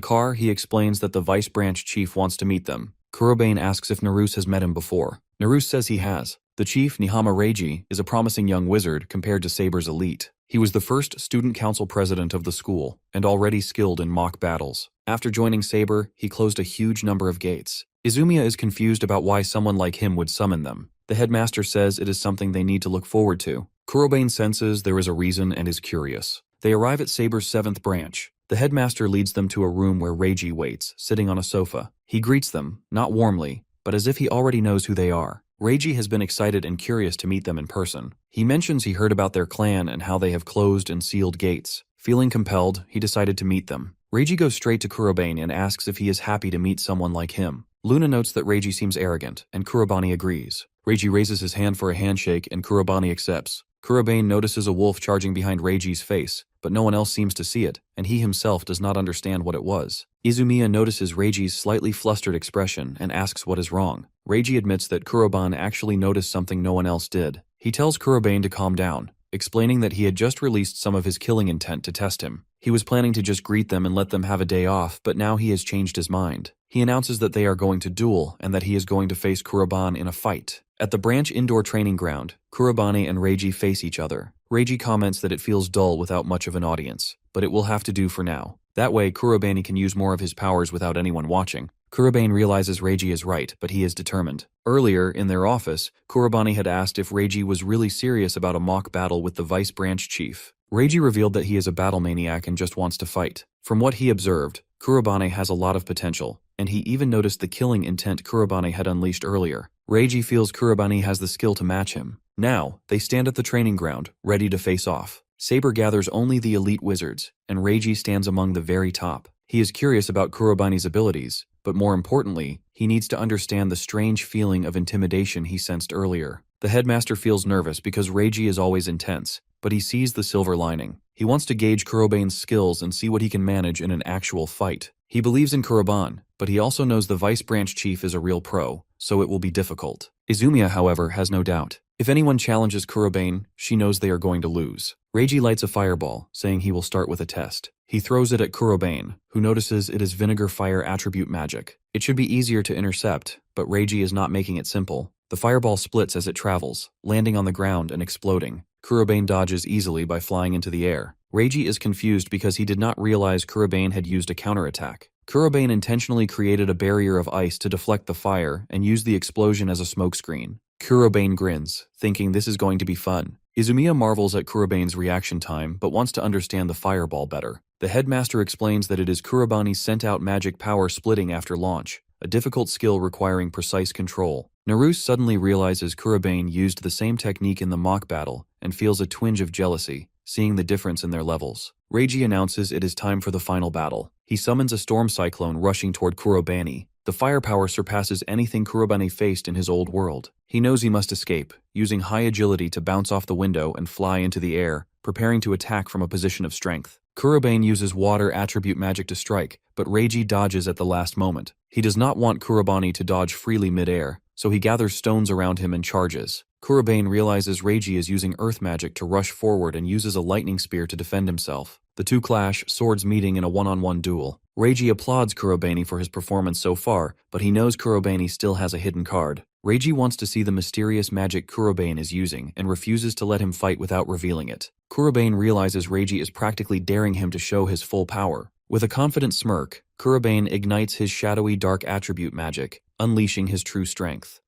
car, he explains that the vice branch chief wants to meet them. Kurobane asks if Naruse has met him before. Naruse says he has. The chief, Nihama Reiji, is a promising young wizard compared to Saber's elite. He was the first student council president of the school, and already skilled in mock battles. After joining Saber, he closed a huge number of gates. Izumiya is confused about why someone like him would summon them. The headmaster says it is something they need to look forward to. Kurobane senses there is a reason and is curious. They arrive at Saber's 7th branch. The headmaster leads them to a room where Reiji waits, sitting on a sofa. He greets them, not warmly, but as if he already knows who they are. Reiji has been excited and curious to meet them in person. He mentions he heard about their clan and how they have closed and sealed gates. Feeling compelled, he decided to meet them. Reiji goes straight to Kurobane and asks if he is happy to meet someone like him. Luna notes that Reiji seems arrogant, and Kurobane agrees. Reiji raises his hand for a handshake and Kurobane accepts. Kurobane notices a wolf charging behind Reiji's face, but no one else seems to see it, and he himself does not understand what it was. Izumiya notices Reiji's slightly flustered expression and asks what is wrong. Reiji admits that Kurobane actually noticed something no one else did. He tells Kurobane to calm down, explaining that he had just released some of his killing intent to test him. He was planning to just greet them and let them have a day off, but now he has changed his mind. He announces that they are going to duel and that he is going to face Kurobane in a fight. At the branch indoor training ground, Kurobane and Reiji face each other. Reiji comments that it feels dull without much of an audience, but it will have to do for now. That way, Kurobane can use more of his powers without anyone watching. Kurobane realizes Reiji is right, but he is determined. Earlier, in their office, Kurobane had asked if Reiji was really serious about a mock battle with the vice branch chief. Reiji revealed that he is a battle maniac and just wants to fight. From what he observed, Kurobane has a lot of potential, and he even noticed the killing intent Kurobane had unleashed earlier. Reiji feels Kurobane has the skill to match him. Now, they stand at the training ground, ready to face off. Saber gathers only the elite wizards, and Reiji stands among the very top. He is curious about Kurobane's abilities, but more importantly, he needs to understand the strange feeling of intimidation he sensed earlier. The headmaster feels nervous because Reiji is always intense, but he sees the silver lining. He wants to gauge Kurobane's skills and see what he can manage in an actual fight. He believes in Kurobane, but he also knows the vice branch chief is a real pro, so it will be difficult. Izumiya, however, has no doubt. If anyone challenges Kurobane, she knows they are going to lose. Reiji lights a fireball, saying he will start with a test. He throws it at Kurobane, who notices it is vinegar fire attribute magic. It should be easier to intercept, but Reiji is not making it simple. The fireball splits as it travels, landing on the ground and exploding. Kurobane dodges easily by flying into the air. Reiji is confused because he did not realize Kurobane had used a counterattack. Kurobane intentionally created a barrier of ice to deflect the fire and used the explosion as a smokescreen. Kurobane grins, thinking this is going to be fun. Izumiya marvels at Kurobane's reaction time but wants to understand the fireball better. The headmaster explains that it is Kurobane's sent-out magic power splitting after launch, a difficult skill requiring precise control. Naruse suddenly realizes Kurobane used the same technique in the mock battle and feels a twinge of jealousy, seeing the difference in their levels. Reiji announces it is time for the final battle. He summons a storm cyclone rushing toward Kurobane. The firepower surpasses anything Kurobane faced in his old world. He knows he must escape, using high agility to bounce off the window and fly into the air, preparing to attack from a position of strength. Kurobane uses water attribute magic to strike, but Reiji dodges at the last moment. He does not want Kurobane to dodge freely mid-air, so he gathers stones around him and charges. Kurobane realizes Reiji is using earth magic to rush forward and uses a lightning spear to defend himself. The two clash, swords meeting in a one-on-one duel. Reiji applauds Kurobane for his performance so far, but he knows Kurobane still has a hidden card. Reiji wants to see the mysterious magic Kurobane is using and refuses to let him fight without revealing it. Kurobane realizes Reiji is practically daring him to show his full power. With a confident smirk, Kurobane ignites his shadowy dark attribute magic, unleashing his true strength.